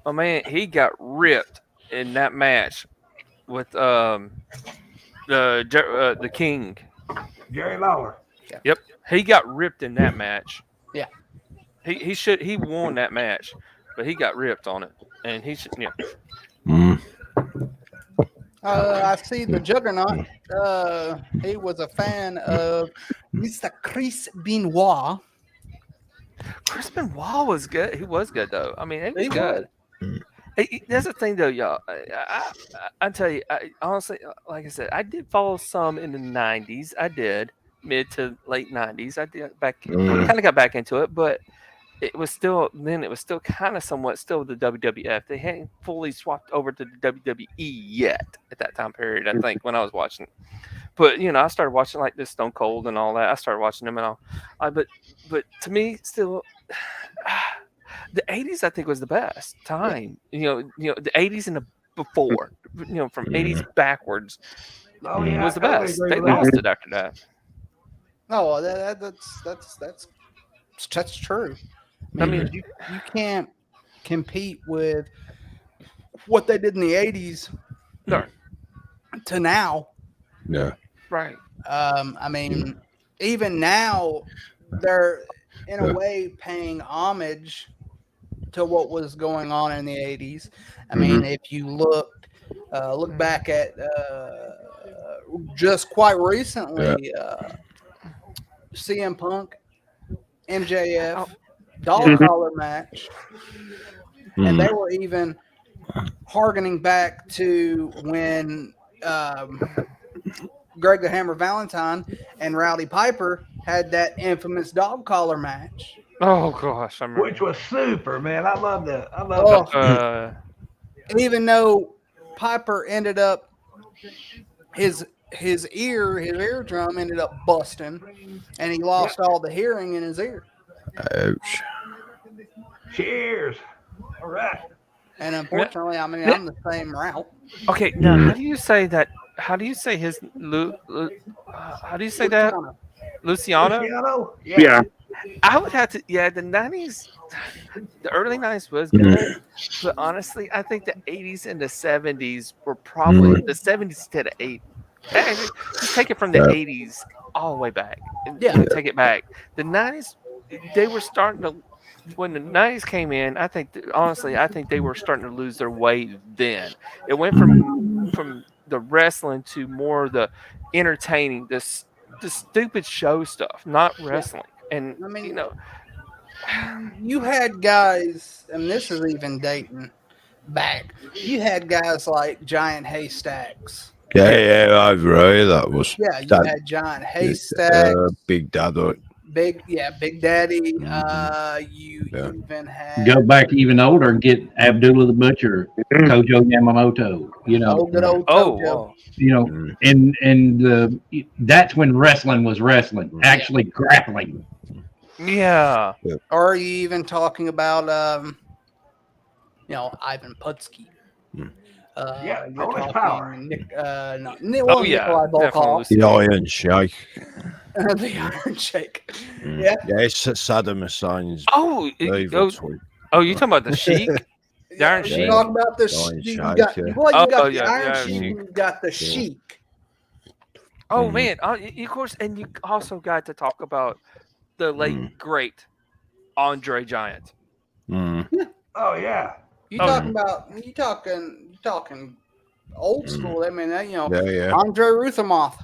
Oh man, he got ripped in that match with the King, Jerry Lawler. Yep, he got ripped in that match. Yeah, he won that match, but he got ripped on it, and he should. Yeah. I see the Juggernaut. He was a fan of Mr. Chris Benoit. Chris Benoit was good. He was good though. I mean, he was good. That's the thing though, y'all. I tell you, honestly, like I said, I did follow some in the 90s. I did mid to late 90s. I did kind of got back into it, but it was still kind of somewhat still the WWF. They hadn't fully swapped over to the WWE yet at that time period, I think, when I was watching. But I started watching like this Stone Cold and all that. I started watching them and all. But to me, still, the 80s I think was the best time. The 80s and the before. From 80s backwards, was the best. They lost it after that. No, that's true. I mean, you can't compete with what they did in the 80s to now. Yeah. Right. I mean, even now, they're in a way paying homage to what was going on in the 80s. I mean, if you look back at just quite recently, CM Punk, MJF, dog collar match. And they were even harkening back to when Greg the Hammer Valentine and Rowdy Piper had that infamous dog collar match. Oh gosh, I remember. Which was super, man. I love that. I love that. Even though Piper ended up his eardrum ended up busting, and he lost all the hearing in his ear. Ouch. Cheers. All right. And unfortunately, I mean, I'm the same route. Okay, now how do you say that? How do you say his? How do you say that? Luciano. Luciano? Yeah. I would have to. Yeah, the '90s, the early '90s was good, but honestly, I think the '80s and the '70s were probably the '70s instead of '80s. Just take it from the '80s all the way back. Yeah. Take it back. The '90s, they were starting to. When the '90s came in, I think honestly, I think they were starting to lose their way. Then it went from the wrestling to more the entertaining, the stupid show stuff, not wrestling. And I mean, you know, you had guys, and this is even dating back. You had guys like Giant Haystacks. Yeah, I've heard that was. Yeah, you had Giant Haystacks, Big Daddy. Big Daddy. You even had Go back even older and get Abdullah the Butcher, Tojo Yamamoto. You know, good old Tojo. You know, and that's when wrestling was wrestling, actually grappling. Yeah. Or are you even talking about Ivan Putski? You're talking power. Nikolai Volkov. The Iron Sheik. The Iron Sheik. Yeah, it's Saddam Hussein's. You talking about the Sheik? The Iron Sheik. Talking about the Iron you Sheik, got, yeah. well, you got the yeah, Iron yeah, Sheik. You got the Sheik. Oh man, of course, and you also got to talk about the late great Andre Giant. Oh yeah. You talking old school? I mean, Andre Ruthermoth.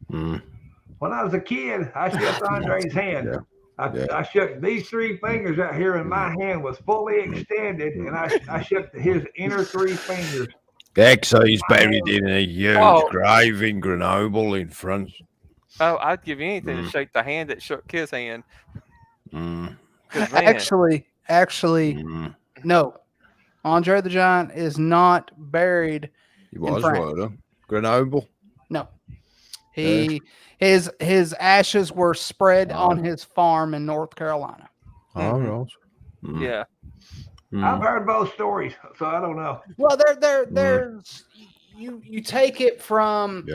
When I was a kid, I shook Andre's hand. I shook these three fingers out here, and my hand was fully extended, and I shook his inner three fingers. So he's buried in a huge grave in Grenoble in France. Oh, I'd give you anything to shake the hand that shook his hand. Actually, no. Andre the Giant is not buried. He was in France. Grenoble. No, his ashes were spread on his farm in North Carolina. Oh, right. Yeah. I've heard both stories, so I don't know. Well, there's you take it from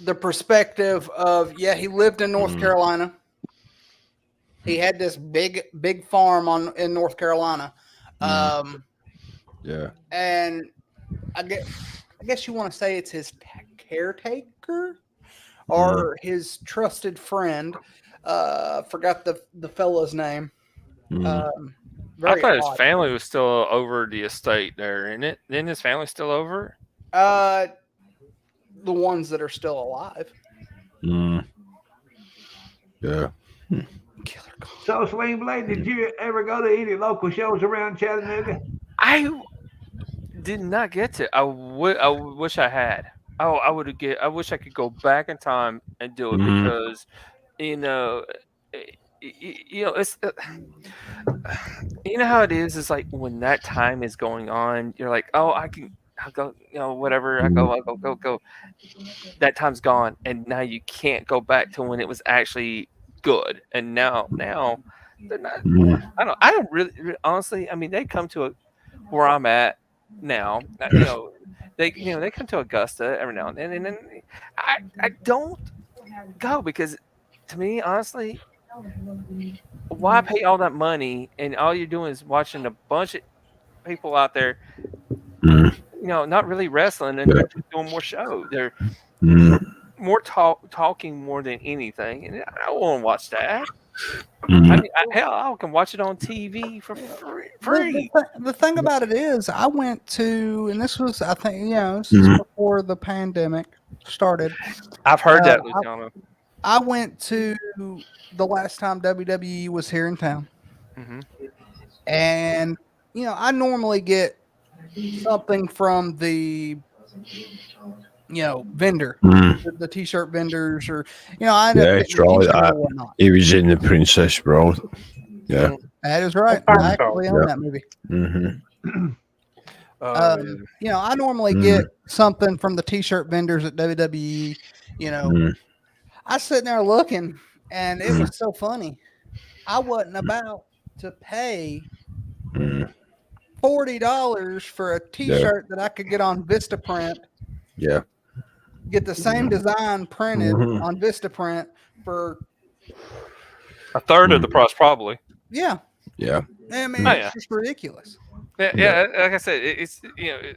the perspective of he lived in North Carolina. He had this big farm in North Carolina. And I guess you want to say it's his caretaker or his trusted friend. Forgot the fellow's name. I thought his family was still over the estate there, isn't it? Isn't his family still over? The ones that are still alive. Yeah. So, Swing Blade, did you ever go to any local shows around Chattanooga? I did not get to. I wish I had. I wish I could go back in time and do it because, it's how it is. It's like when that time is going on, you're like, oh, I'll go, whatever. I go. That time's gone, and now you can't go back to when it was actually good. And now they're not. I don't really honestly. I mean, they come to where I'm at now. They come to Augusta every now and then, and then I don't go because to me, honestly, why pay all that money and all you're doing is watching a bunch of people out there, not really wrestling and they're just doing more show. They're more talking more than anything, and I don't want to watch that. I mean, I can watch it on TV for free. The thing about it is, I went to, and this was, I think, this is before the pandemic started. I've heard that, Luciano. I went to the last time WWE was here in town, Mm-hmm. and I normally get something from the vendor, the t-shirt vendors, or I end up Yeah, getting it's a right. t-shirt or whatnot. He was in the Princess Bride. Yeah. That is right. I actually own that movie. Mm-hmm. I normally get something from the t-shirt vendors at WWE. I was sitting there looking, and it was so funny. I wasn't about to pay $40 for a t-shirt that I could get on Vistaprint. Yeah. Get the same design printed on Vistaprint for a third of the price, probably. Yeah. Yeah. I mean, it's just ridiculous. Yeah, like I said, it's yeah.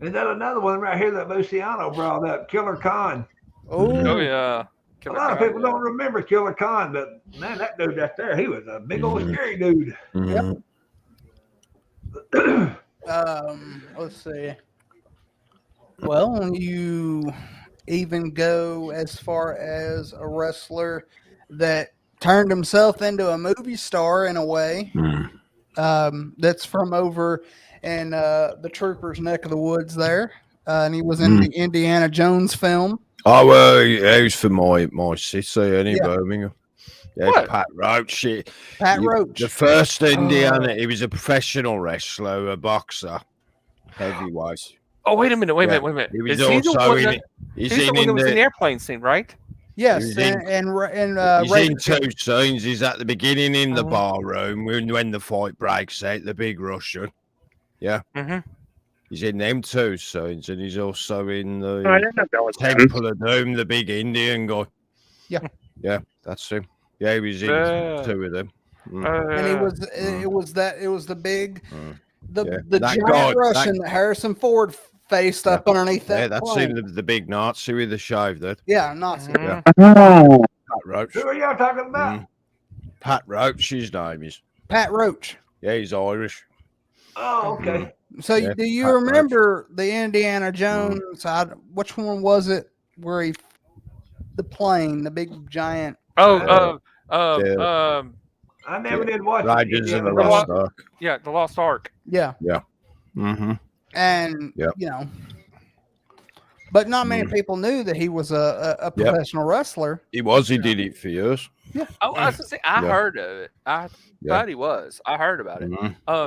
Is that another one right here that Luciano brought up? Killer Khan. Oh yeah. A lot of people don't remember Killer Khan, but man, that dude right there, he was a big old scary dude. Yep. Let's see. Well, you even go as far as a wrestler that turned himself into a movie star in a way. That's from over in the Troopers' neck of the woods there, and he was in the Indiana Jones film. Oh, well, he was for my city, Birmingham. Yeah, What? Pat Roach. Pat Roach. The first Indiana, he was a professional wrestler, a boxer, heavyweight. Oh, wait a minute. He was Is he the also one in that, it. he's the one that was in the airplane scene, right? Yes, He's and he's in two scenes. He's at the beginning in the bar room when the fight breaks out, the big Russian. Yeah. He's in them two scenes, and he's also in the Temple of Doom, the big Indian guy. Yeah. Yeah, that's him. Yeah, he was in two of them. And it was the big the That giant guy- Russian that Harrison Ford faced up underneath that. Yeah, that's plane. him, the big Nazi with the shaved head. Yeah, Nazi. Yeah. Pat Roach. Who are y'all talking about? Pat Roach, his name is. Pat Roach. Yeah, he's Irish. Oh, okay. So Yeah, do you Pat Roach. remember the Indiana Jones? Which one was it? Where the plane, the big giant? I never did watch Raiders of the Indiana Lost Jones. Ark. Yeah, the Lost Ark. Yeah. Yeah. Mm-hmm. And Yep. but not many people knew that he was a professional wrestler. He was. He did it for years. Yeah. Oh, I was gonna say, I Yeah. heard of it. I thought he was. I heard about it.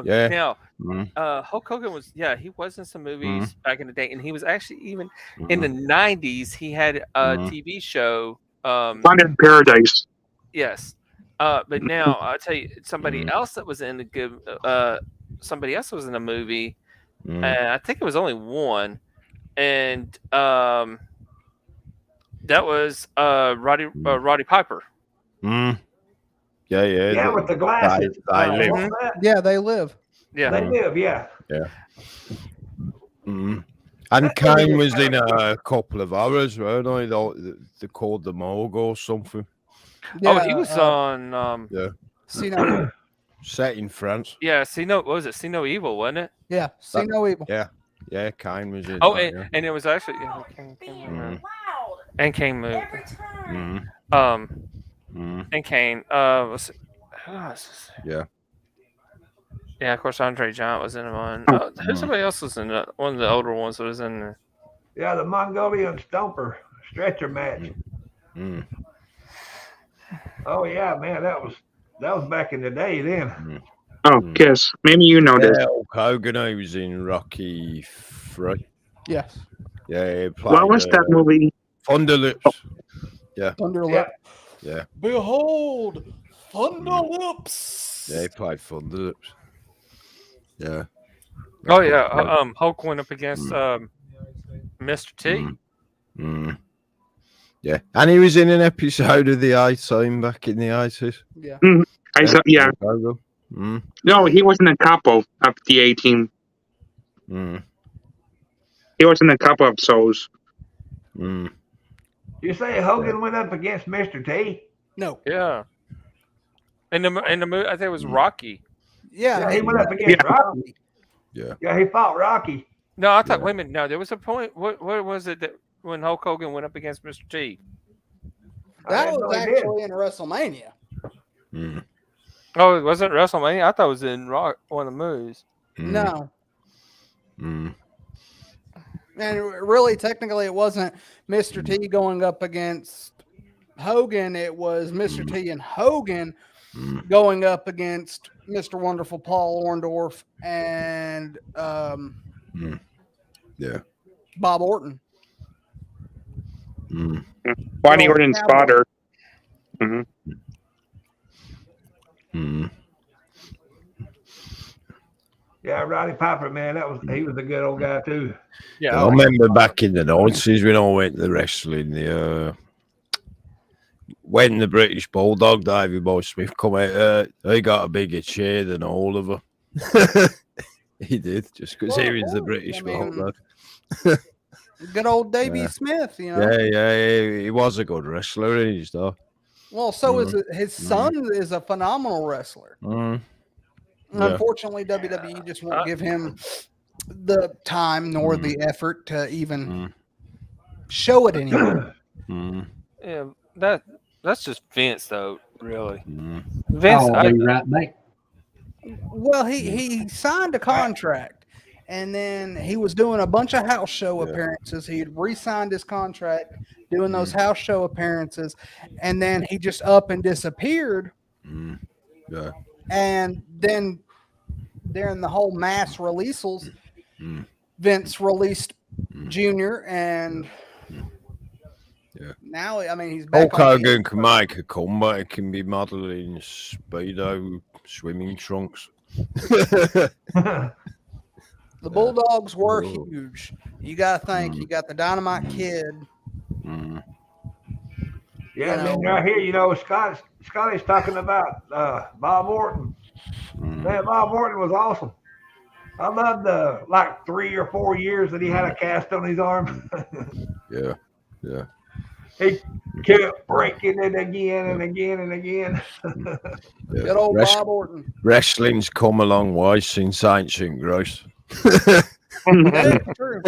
Yeah. Now, Mhm. Hulk Hogan was. Yeah, he was in some movies back in the day, and he was actually even in the '90s. He had a TV show. London Paradise. Yes. But now I'll tell you somebody else that was in the good. Somebody else was in a movie. I think it was only one, and that was Roddy Piper. Yeah, Yeah, with the glasses. They live. what's that? Yeah, they live. Yeah. They live, yeah. Yeah. And Kane was in a couple of others, weren't they? They called the Morgue or something. Oh, he was on. Yeah. See no. Set in France. Yeah, what was it? See No Evil, wasn't it? Yeah, see no evil. Yeah. Yeah, Kane was in Oh, that, and it was actually and Kane moved. And Kane. Let's see. Yeah. Yeah, of course, Andre Giant was in one. Somebody else was in one of the older ones that was in there. Yeah, the Mongolian Stomper stretcher match. Oh yeah, man, that was back in the day then. Oh, Kiss. Maybe you know this. Yeah, Hulk Hogan, he was in Rocky 3. Yes. Yeah, he played, What was that movie? Thunderlips. Yeah. Thunderlip. Yeah. Behold, Thunderlips. Yeah, he played Thunderlips. Yeah. Oh yeah, Hulk went up against Mr. T. Yeah, and he was in an episode of the A-Team back in the 80s. Yeah. I saw, yeah. No, he wasn't a couple of the A-Team. He was in a couple of shows. You say Hogan went up against Mr. T? No. Yeah. In the movie, I think it was Rocky. Yeah, he went up against Rocky. Yeah. Yeah, he fought Rocky. No, I thought. Wait a minute. No, there was a point. What was it that when Hulk Hogan went up against Mr. T? That didn't was know he did. actually in WrestleMania. Mm. Oh, it wasn't WrestleMania. I thought it was in Raw, one of the moves. No. Mm. And really, technically, it wasn't Mr. T going up against Hogan. It was Mr. T and Hogan going up against Mr. Wonderful Paul Orndorff and Yeah. Bob Orton. Mm. Bonnie Well, Orton Cowboy. spotter. Hmm. Mm. Yeah, Roddy Piper, man, he was a good old guy too. Yeah, I remember back in the 90s when I went to wrestling, when the British Bulldog, Davey Boy Smith, come out, he got a bigger chair than all of them. He did, just because he was the British Bulldog. Good old Davey Yeah. Smith, you know. Yeah, he was a good wrestler, he stuff. Well, so is his son is a phenomenal wrestler. Yeah. Unfortunately, WWE just won't give him the time nor the effort to even show it anymore. Yeah, that's just Vince, though. Really, Vince. I'll be right back. Well, he signed a contract, and then he was doing a bunch of house show appearances. He had re-signed his contract, doing those house show appearances, and then he just up and disappeared. Yeah. And then during the whole mass releases, Vince released Junior, and now I mean he's back. Hulk Hogan can make a comeback. It can be modeling speedo swimming trunks. The Bulldogs were huge. You got to think. You got the Dynamite Kid. Yeah, and then right here, you know, Scotty's talking about Bob Orton. Man, Bob Orton was awesome. I loved the like 3 or 4 years that he had a cast on his arm. Yeah. He kept breaking it again and again and again. Yeah. Good old Bob Orton. Wrestling's come a long way since ancient Greece. That's true.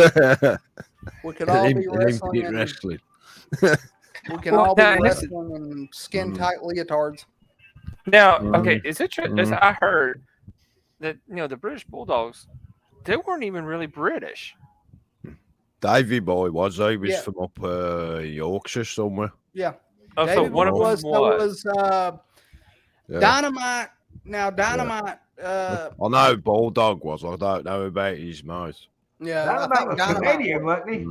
We could all be wrestling. wrestling. We can all be wrestling in skin tight leotards. Now, okay, is it true? I heard that the British Bulldogs, they weren't even really British. Davey Boy was. He was Yeah. from up Yorkshire somewhere. Yeah. Oh, so David one of them was Yeah. Dynamite. Now Dynamite. I know Bulldog was. I don't know about his mouth. Yeah, Dynamite was Canadian, wasn't he?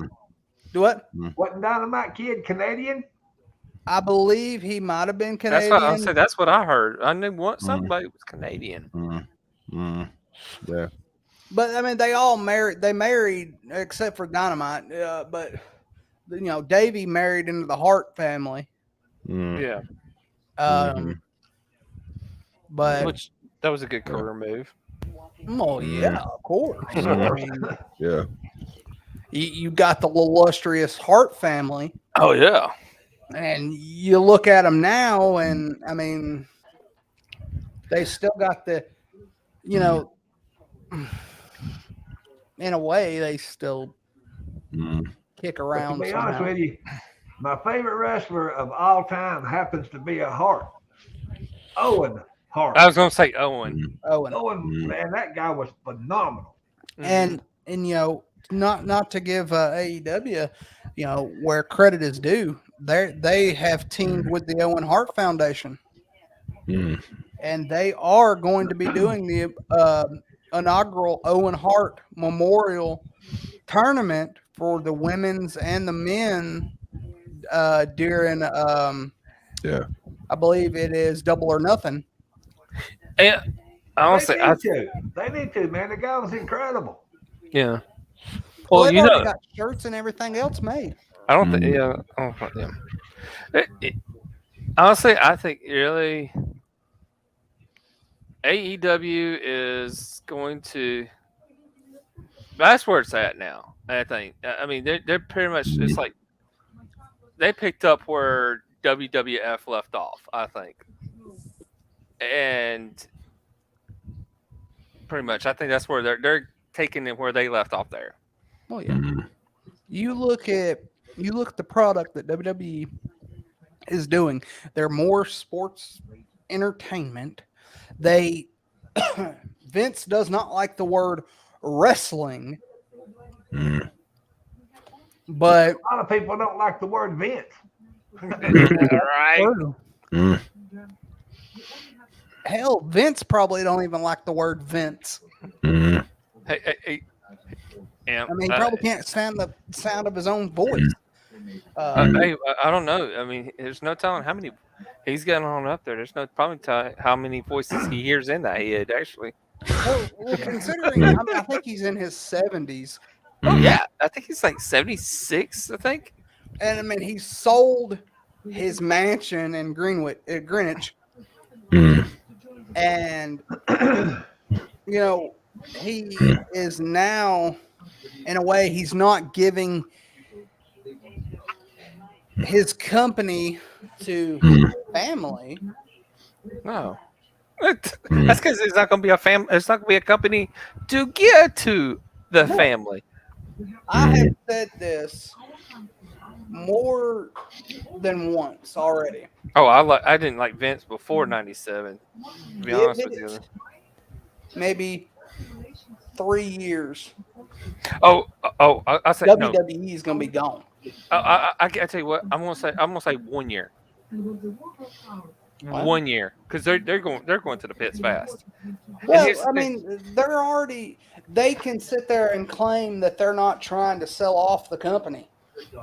Do what? Wasn't Dynamite Kid Canadian? I believe he might have been That's Canadian. what I said. That's what I heard. I knew somebody was Canadian. Yeah. But I mean, they all married. They married except for Dynamite. But Davey married into the Hart family. Yeah. But Which that was a good career move. oh yeah, of course. I mean, Yeah. you got the illustrious Hart family. Oh yeah. And you look at them now, and I mean, they still got the, in a way, they still kick But around. to be honest somehow. with you, my favorite wrestler of all time happens to be a Hart. Owen Hart. I was gonna say Owen. Owen, man, that guy was phenomenal. and not to give AEW, where credit is due, they have teamed with the Owen Hart Foundation, and they are going to be doing the inaugural Owen Hart Memorial Tournament for the women's and the men during I believe it is Double or Nothing. And honestly, They need to, man. The guy was incredible. yeah. Well, Well, they've already got shirts and everything else made. I don't think. Yeah. I don't think, honestly, I think really AEW is going to. That's where it's at now. I think. I mean, they're pretty much. It's like they picked up where WWF left off. I think, and pretty much, I think that's where they're taking it where they left off there. Oh yeah. You look at you look at the product that WWE is doing, they're more sports entertainment. They Vince does not like the word wrestling, but A lot of people don't like the word Vince. Right. Hell, Vince probably don't even like the word Vince. Hey. Yeah, I mean, he probably can't stand the sound of his own voice. hey, I don't know. I mean, there's no telling how many he's getting on up there. There's no probably telling how many voices he hears in that head. Actually, Well, considering I think he's in his 70s. oh yeah, I think he's like 76. I think. And I mean, he sold his mansion in Greenwich, and you know, he is now, in a way, he's not giving his company to his family. No, that's because it's not going to be a family. It's not going to be a company to give to the family. I have said this more than once already. Oh, I didn't like Vince before '97. To be honest with you. Maybe 3 years. I said no. WWE is going to be gone. I tell you what, I'm gonna say 1 year. 1 year, because they're going to the pits fast. Well, I mean, they can sit there and claim that they're not trying to sell off the company.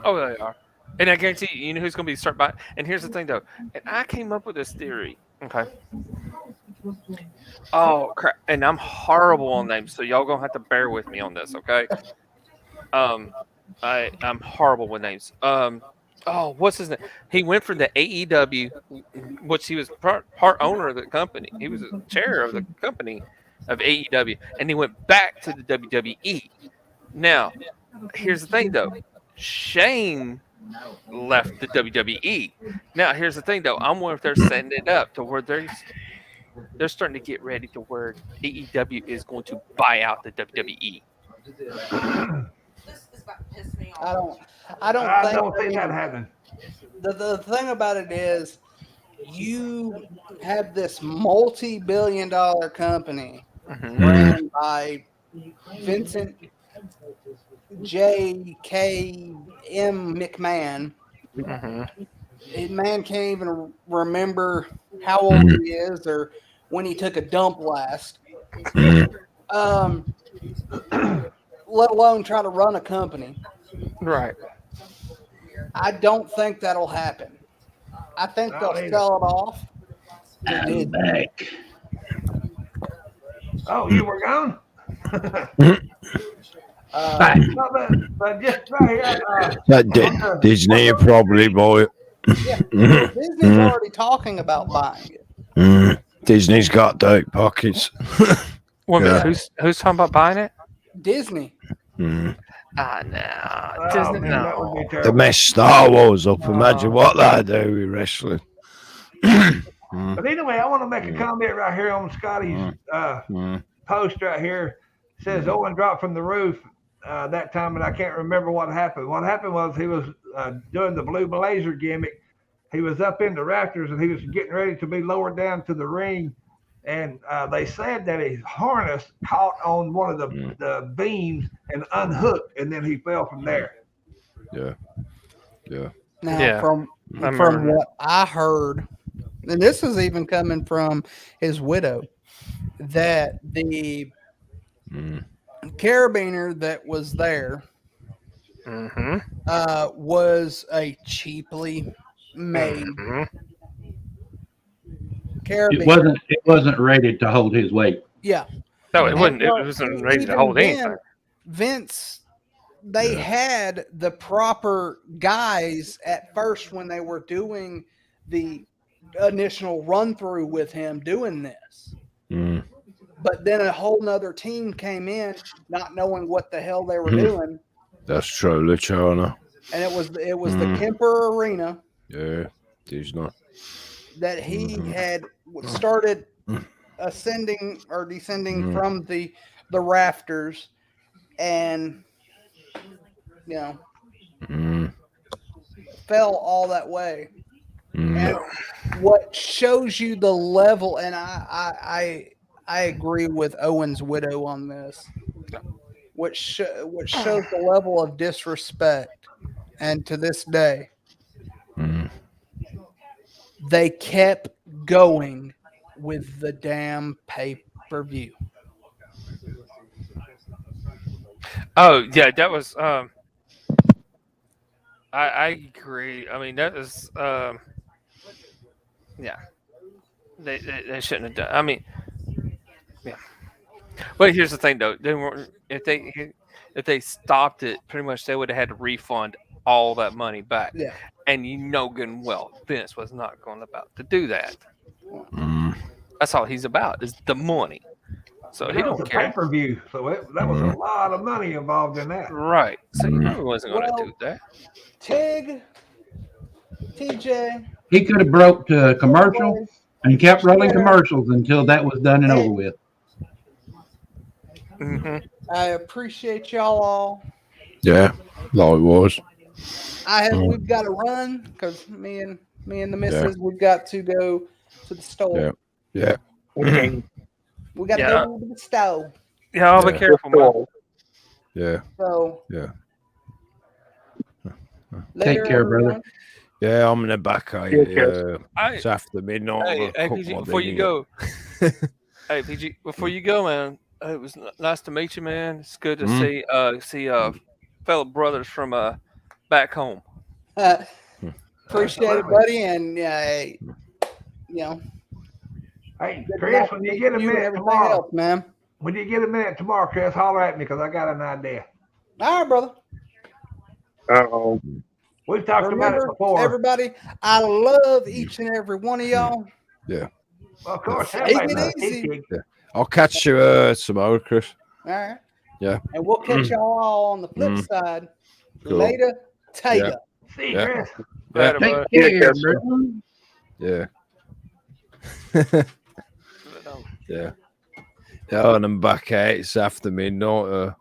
Oh, they are. And I guarantee you know who's going to be start buying. And here's the thing, though. And I came up with this theory. Okay. Oh crap! And I'm horrible on names, so y'all gonna have to bear with me on this, okay? I'm horrible with names. What's his name? He went from the AEW, which he was part owner of the company. He was a chair of the company of AEW, and he went back to the WWE. Now, here's the thing, though. Shane left the WWE. Now, here's the thing, though. I'm wondering if they're setting it up to where they're starting to get ready to where AEW is going to buy out the WWE. I don't think that happened. The thing about it is, you have this multi-billion-dollar company run by Vincent J.K.M. McMahon. Man can't even remember how old he is or when he took a dump last. Let alone try to run a company. Right. I don't think that'll happen. I think they'll sell it off. I'm back. Oh, you were gone? But just right here. Disney probably bought it. Disney's already talking about buying it. Disney's got deep pockets. Wait a minute, who's talking about buying it? Disney. No. Disney, no. They messed Star Wars up. Imagine what they do with wrestling. But anyway, I want to make a comment right here on Scotty's post right here. It says Owen dropped from the roof that time, and I can't remember what happened. What happened was he was doing the Blue Blazer gimmick. He was up in the rafters, and he was getting ready to be lowered down to the ring. And they said that his harness caught on one of the beams and unhooked, and then he fell from there. Yeah. Now, from what I heard, and this is even coming from his widow, that the carabiner that was there was a cheaply made carabiner. It wasn't rated to hold his weight. Yeah. No, it wasn't. It wasn't ready to hold anything. Vince, they had the proper guys at first when they were doing the initial run through with him doing this. But then a whole nother team came in, not knowing what the hell they were doing. That's true, Luciano. And it was the Kemper Arena. Yeah, Disney. That he had started ascending or descending from the rafters, and fell all that way. Mm. And what shows you the level, and I agree with Owen's widow on this. What shows the level of disrespect, and to this day, they kept going with the damn pay-per-view. Oh yeah, that was. I agree. I mean, that is. Yeah, they shouldn't have done. I mean, yeah. But here's the thing, though. They weren't. If they stopped it, pretty much they would have had to refund all that money back. Yeah. And you know good and well, Vince was not going about to do that. Mm. That's all he's about is the money. So he don't care. Pay-per-view, so that was a lot of money involved in that. Right. So you know he wasn't going to do that. TJ. He could have broke to a commercial and kept rolling commercials until that was done and over with. Mm-hmm. I appreciate y'all all. Yeah, like it was. We've got to run because me and the missus, we've got to go to the store. Yeah. We got to go to the store. Yeah, I'll be careful, man. Yeah. So Take care, brother. Yeah, I'm in the back. It's after midnight. Hey, PG, before you go. Hey, PG, before you go, man. It was nice to meet you, man. It's good to see fellow brothers from back home. Appreciate it, buddy, and Hey, Chris, when you get a minute tomorrow, else, man. When you get a minute tomorrow, Chris, holler at me because I got an idea. All right, brother. Uh-oh. We've talked about it before. Everybody, I love each and every one of y'all. Yeah. Well, of course. Take it easy. Yeah. I'll catch you tomorrow, Chris. All right. Yeah. And we'll catch y'all all on the flip side. Cool. Later, Taylor. See you, Chris. Yeah. Take care, bro. Yeah. Yeah. Yeah, and I'm back at it's after midnight.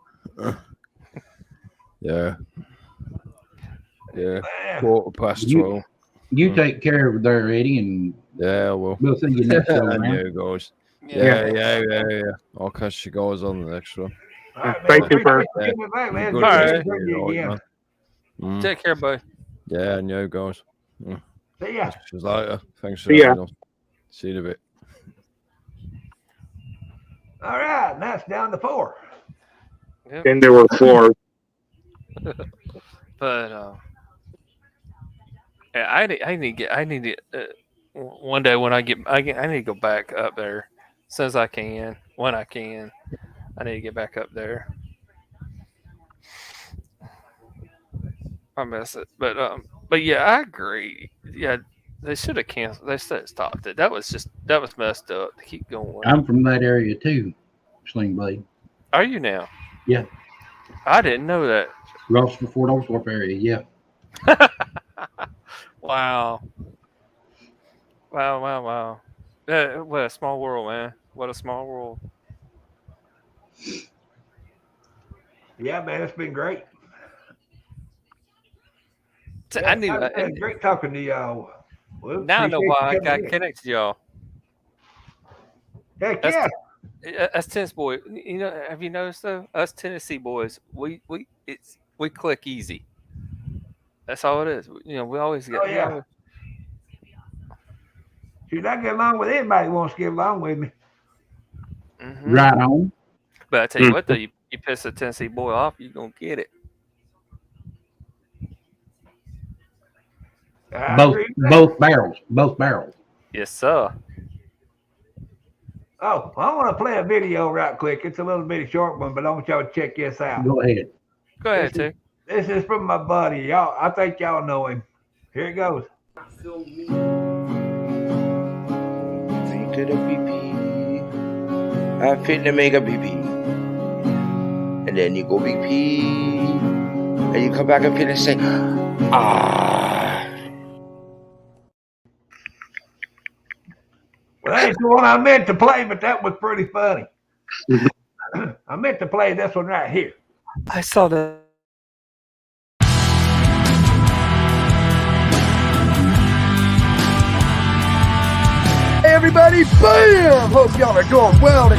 Yeah. 12:15. You take care of there, Eddie, and yeah, well, we'll see you next time. and you guys. Yeah. I'll catch you guys on the next one. All right, Thank you, Bert. man. Man. Good All to right. see you, Again. man. Take care, buddy. Yeah, and you guys. See ya. See you later. Thanks for See ya. having us. See you in a bit. All right, now it's down to 4. Yep. Then there were 4. But yeah, I need to one day when I need to go back up there as soon as I can. When I can, I need to get back up there. I miss it, but yeah, I agree. Yeah, they should have canceled. They should have stopped it. That was messed up to keep going. I'm from that area too, Sling Blade. Are you now? Yeah. I didn't know that. Rossville, Fort Oglethorpe area, yeah. Wow. What a small world, man. What a small world. Yeah, man, it's been great. I knew It's that. been great talking to y'all. Well, Now I know appreciate why you I got coming in. connected to y'all. Heck yeah. Us Tennessee boys, have you noticed though? Us Tennessee boys, we click easy. That's all it is. We always get. Oh, yeah. Shoot, I get along with anybody who wants to get along with me. Mm-hmm. Right on. But I tell you what, though, you piss a Tennessee boy off, you're gonna get it. Both barrels. Yes, sir. Oh, I want to play a video right quick. It's a little bitty short one, but I want y'all to check this out. Go ahead. Go ahead, T. This is from my buddy. Y'all, I think y'all know him. Here it goes. To the PP. I fit to make a PP. And then you go BP. And you come back and fit and say, Well, that ain't the one I meant to play, but that was pretty funny. I meant to play this one right here. I saw that. everybody. Bam! Hope y'all are doing well.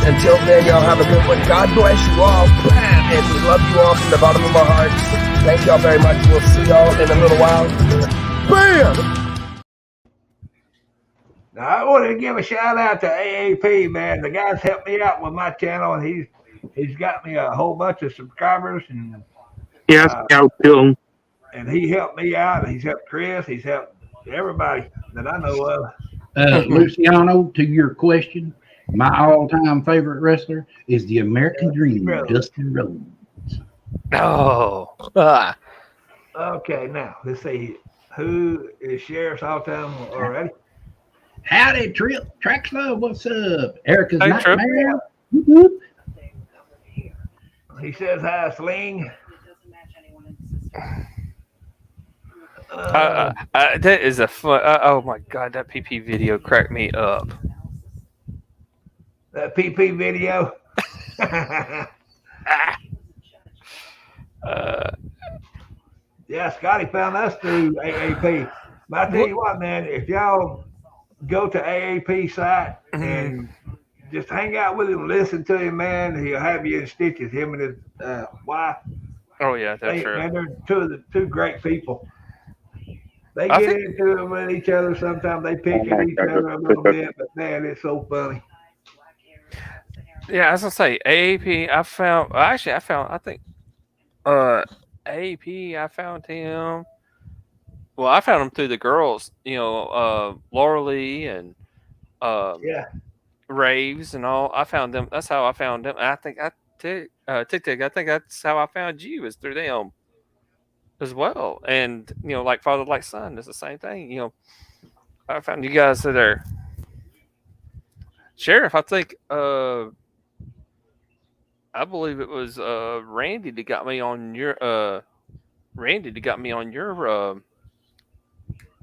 Until then, y'all have a good one. God bless you all. Bam! And we love you all from the bottom of our hearts. Thank y'all very much. We'll see y'all in a little while. Bam! Now, I wanted to give a shout out to AAP, man. The guy's helped me out with my channel, and he's got me a whole bunch of subscribers, and Yes, too. and he helped me out. He's helped Chris. He's helped everybody that I know of. Luciano, to your question, my all-time favorite wrestler is the American Dream, Dustin Rhodes. Oh. Okay, now let's see. Who is Sheriff's all-time already? Howdy, Trip. Trax Love, what's up? Erica's Hey, Trip. Nightmare. Whoop, whoop. He says hi, Sling. That is a fun. Oh my god, that PP video cracked me up. That PP video. Yeah, Scotty found us through AAP. But I tell you what, man, if y'all go to AAP site and just hang out with him, listen to him, man, he'll have you in stitches. Him and his wife. Oh yeah, that's true. Man, they're two great people. They I get think- into it with each other. Sometimes they pick at each other a little bit, but man, it's so funny. Yeah, I was gonna say AAP. I found AAP. I found him. Well, I found him through the girls. Laura Lee and Yeah. Raves and all. I found them. That's how I found them. I think TikTok. I think that's how I found you, is through them as well. And like father, like son, it's the same thing. I found you guys that are Sheriff. I think I believe it was Randy that got me on your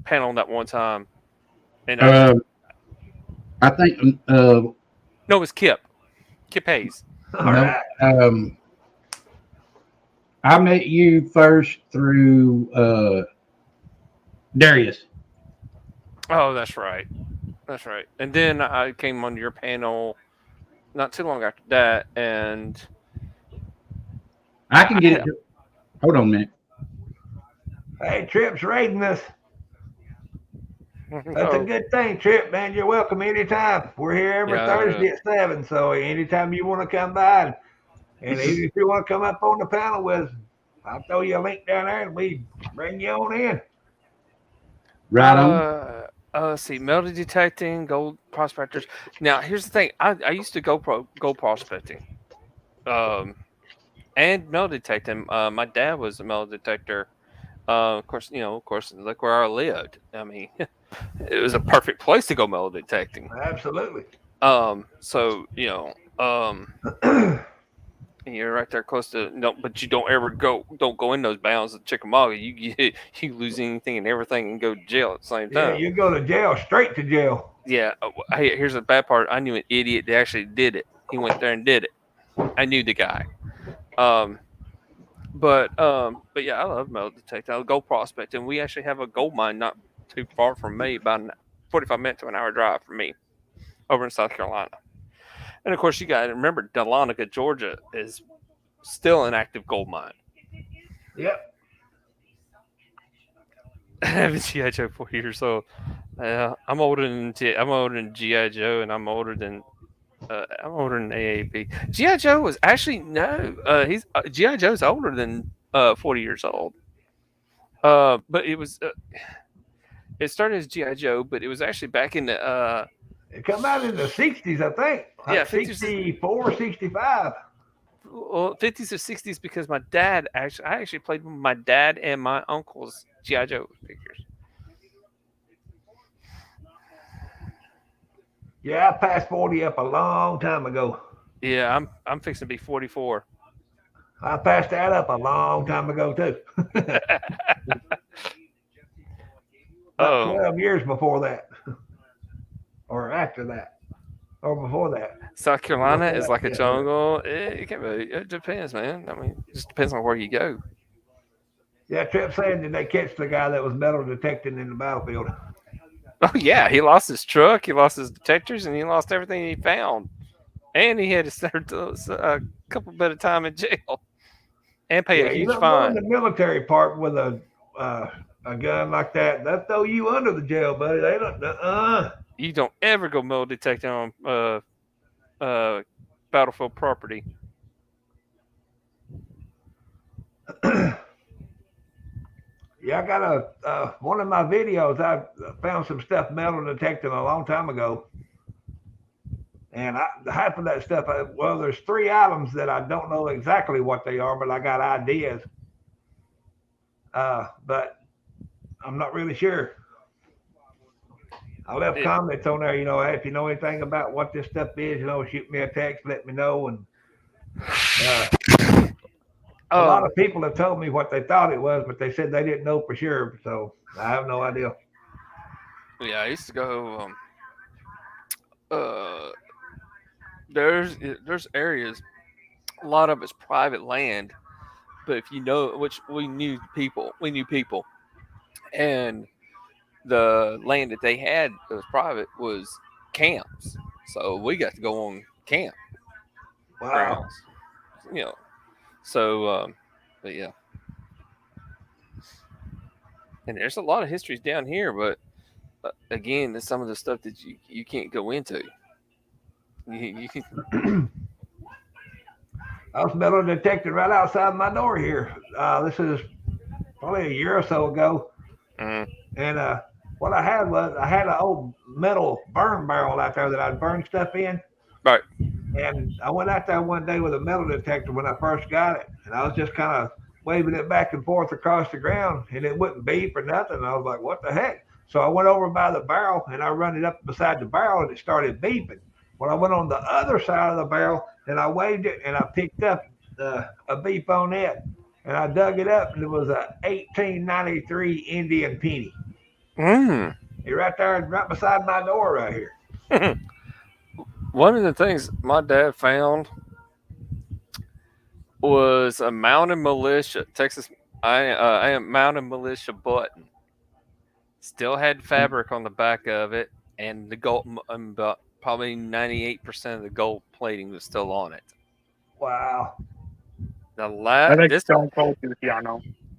panel that one time. And I think no, it was Kip Hayes. I met you first through Darius. Oh, that's right. And then I came on your panel not too long after that, and I can get it. Hold on a minute. Hey, Trip's raiding us. That's a good thing, Trip, man. You're welcome anytime. We're here every Thursday at 7, so anytime you want to come by, and even if you want to come up on the panel with us, I'll throw you a link down there and we bring you on in. Right on. Let's see, metal detecting, gold prospectors. Now, here's the thing. I used to go prospecting, and metal detecting. My dad was a metal detector. Of course, look where I lived. I mean, it was a perfect place to go metal detecting. Absolutely. So you're right there close to but you don't go in those bounds of Chickamauga. You lose anything and everything and go to jail at the same time. Yeah, you go to jail, straight to jail. Yeah. Hey, here's the bad part. I knew an idiot that actually did it. He went there and did it. I knew the guy. But yeah, I love metal detecting. I'll go prospecting. We actually have a gold mine not too far from me, about 45 minutes to an hour drive from me, over in South Carolina. And of course, you got to remember, Dahlonega, Georgia, is still an active gold mine. Yep. I have a GI Joe 40 years old. I'm older than GI Joe, and I'm older than AAP. GI Joe was actually he's GI Joe's older than 40 years old. But it was it started as GI Joe, but it was actually back in the it come out in the 60s, I think. Yeah, 64, 65. Well, 50s or 60s, because I actually played with my dad and my uncle's GI Joe figures. Yeah, I passed 40 up a long time ago. Yeah, I'm fixing to be 44. I passed that up a long time ago too. 12 years before that, or after that, or before that. South Carolina is like a jungle. It can be. It depends, man. I mean, it just depends on where you go. Yeah, Trip said that they catch the guy that was metal detecting in the battlefield. Oh yeah, he lost his truck, he lost his detectors, and he lost everything he found. And he had to serve a couple bit of time in jail and pay Yeah, a you huge don't go in fine. the military part with a gun like that. They'll throw you under the jail, buddy. They don't. You don't ever go metal detecting on battlefield property. Yeah, I got one of my videos. I found some stuff metal detecting a long time ago, and half of that stuff. Well, there's 3 items that I don't know exactly what they are, but I got ideas. But I'm not really sure. I left comments on there. Hey, if you know anything about what this stuff is, shoot me a text, let me know. And a lot of people have told me what they thought it was, but they said they didn't know for sure. So I have no idea. Yeah, I used to go. There's areas. A lot of it's private land, but if you know, which we knew people, and the land that they had that was private was camps. So we got to go on camp grounds. So but yeah. And there's a lot of histories down here, but again, there's some of the stuff that you can't go into. You can. I was metal detected right outside my door here. This is probably a year or so ago. And what I had was an old metal burn barrel out there that I'd burn stuff in. Right. And I went out there one day with a metal detector when I first got it, and I was just kind of waving it back and forth across the ground, and it wouldn't beep or nothing. And I was like, what the heck? So I went over by the barrel, and I run it up beside the barrel, and it started beeping. When I went on the other side of the barrel, and I waved it, and I picked up a beep on it, and I dug it up, and it was a 1893 Indian penny. It's right there, right beside my door right here. One of the things my dad found was a mounted militia, Texas mounted militia button. Still had fabric on the back of it, and the gold, about probably 98% of the gold plating was still on it. Wow.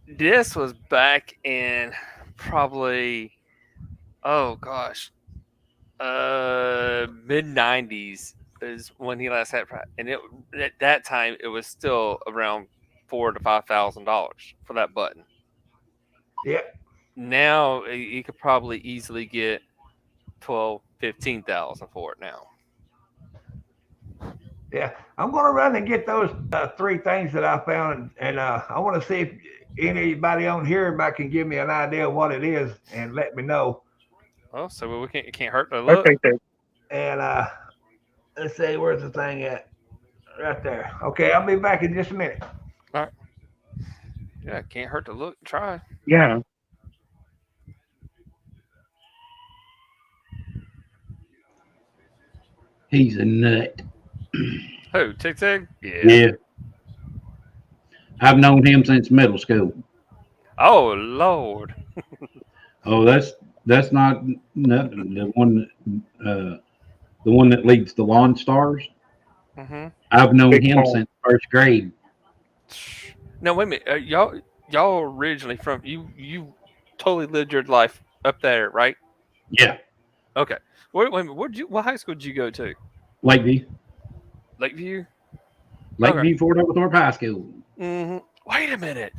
This was back in probably, mid-90s is when he last had, and at that time it was still around $4,000 to $5,000 for that button. Yeah. Now you could probably easily get $12,000-$15,000 for it now. Yeah, I'm going to run and get those 3 things that I found, and I want to see if anybody on here can give me an idea of what it is and let me know. Oh, so it can't hurt to look. Okay. And let's see, where's the thing at? Right there. Okay, I'll be back in just a minute. All right. Yeah, it can't hurt to look. Try. Yeah. He's a nut. Who? Tig Tig? Yeah. I've known him since middle school. Oh Lord. Oh, that's not nothing. The one that leads the Lawn Stars. Mm-hmm. I've known him since first grade. No, wait a minute. Y'all originally from you totally lived your life up there, right? Yeah. Okay. Wait a minute. What high school did you go to? Lakeview. Lakeview, okay. Fort Oglethorpe High School. Mm-hmm. Wait a minute.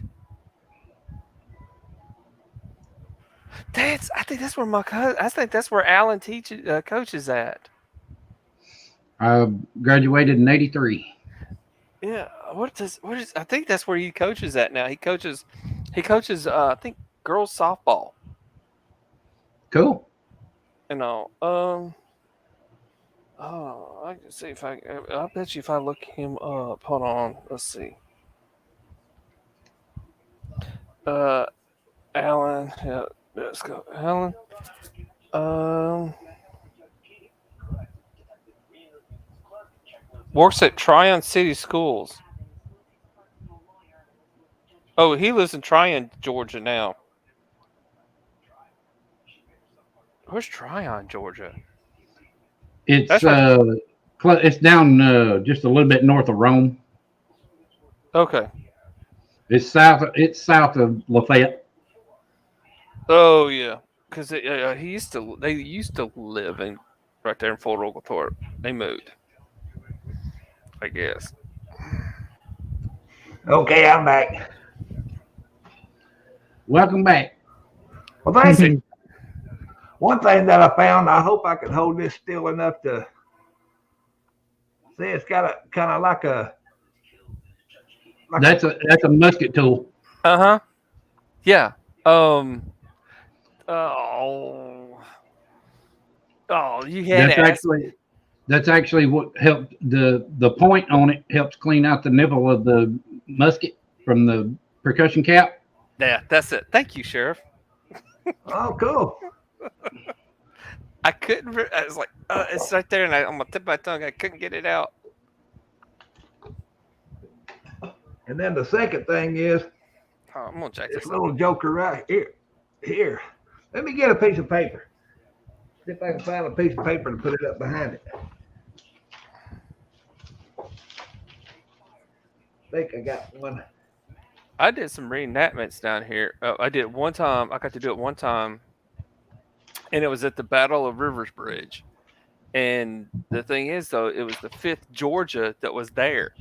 I think that's where my cousin. I think that's where Alan coaches at. I graduated in '83. Yeah. What is? I think that's where he coaches at now. He coaches. I think girls softball. Cool. Oh, I can see if I bet you if I look him up. Hold on. Let's see. Alan. Yeah, let's go. Alan. Works at Tryon City Schools. Oh, he lives in Tryon, Georgia now. Where's Tryon, Georgia? It's That's right. it's down just a little bit north of Rome. Okay. It's south of Lafayette. Oh yeah, because they used to live in right there in Fort Oglethorpe. They moved, I guess. Okay, I'm back. Welcome back. Well, thank you. One thing that I found, I hope I can hold this still enough to see. It's got a kind of like a. That's a musket tool. Uh-huh. Yeah. You had That's actually what helped the point on it helps clean out the nipple of the musket from the percussion cap. Yeah, that's it. Thank you, Sheriff. Oh, cool. I couldn't. I was like, it's right there, and on my tip of my tongue, I couldn't get it out. And then the second thing is, I'm gonna check this this little joker right here. Here, let me get a piece of paper. See if I can find a piece of paper to put it up behind it. I think I got one. I did some reenactments down here. I did it one time. I got to do it one time, and it was at the Battle of Rivers Bridge. And the thing is, though, it was the 5th Georgia that was there.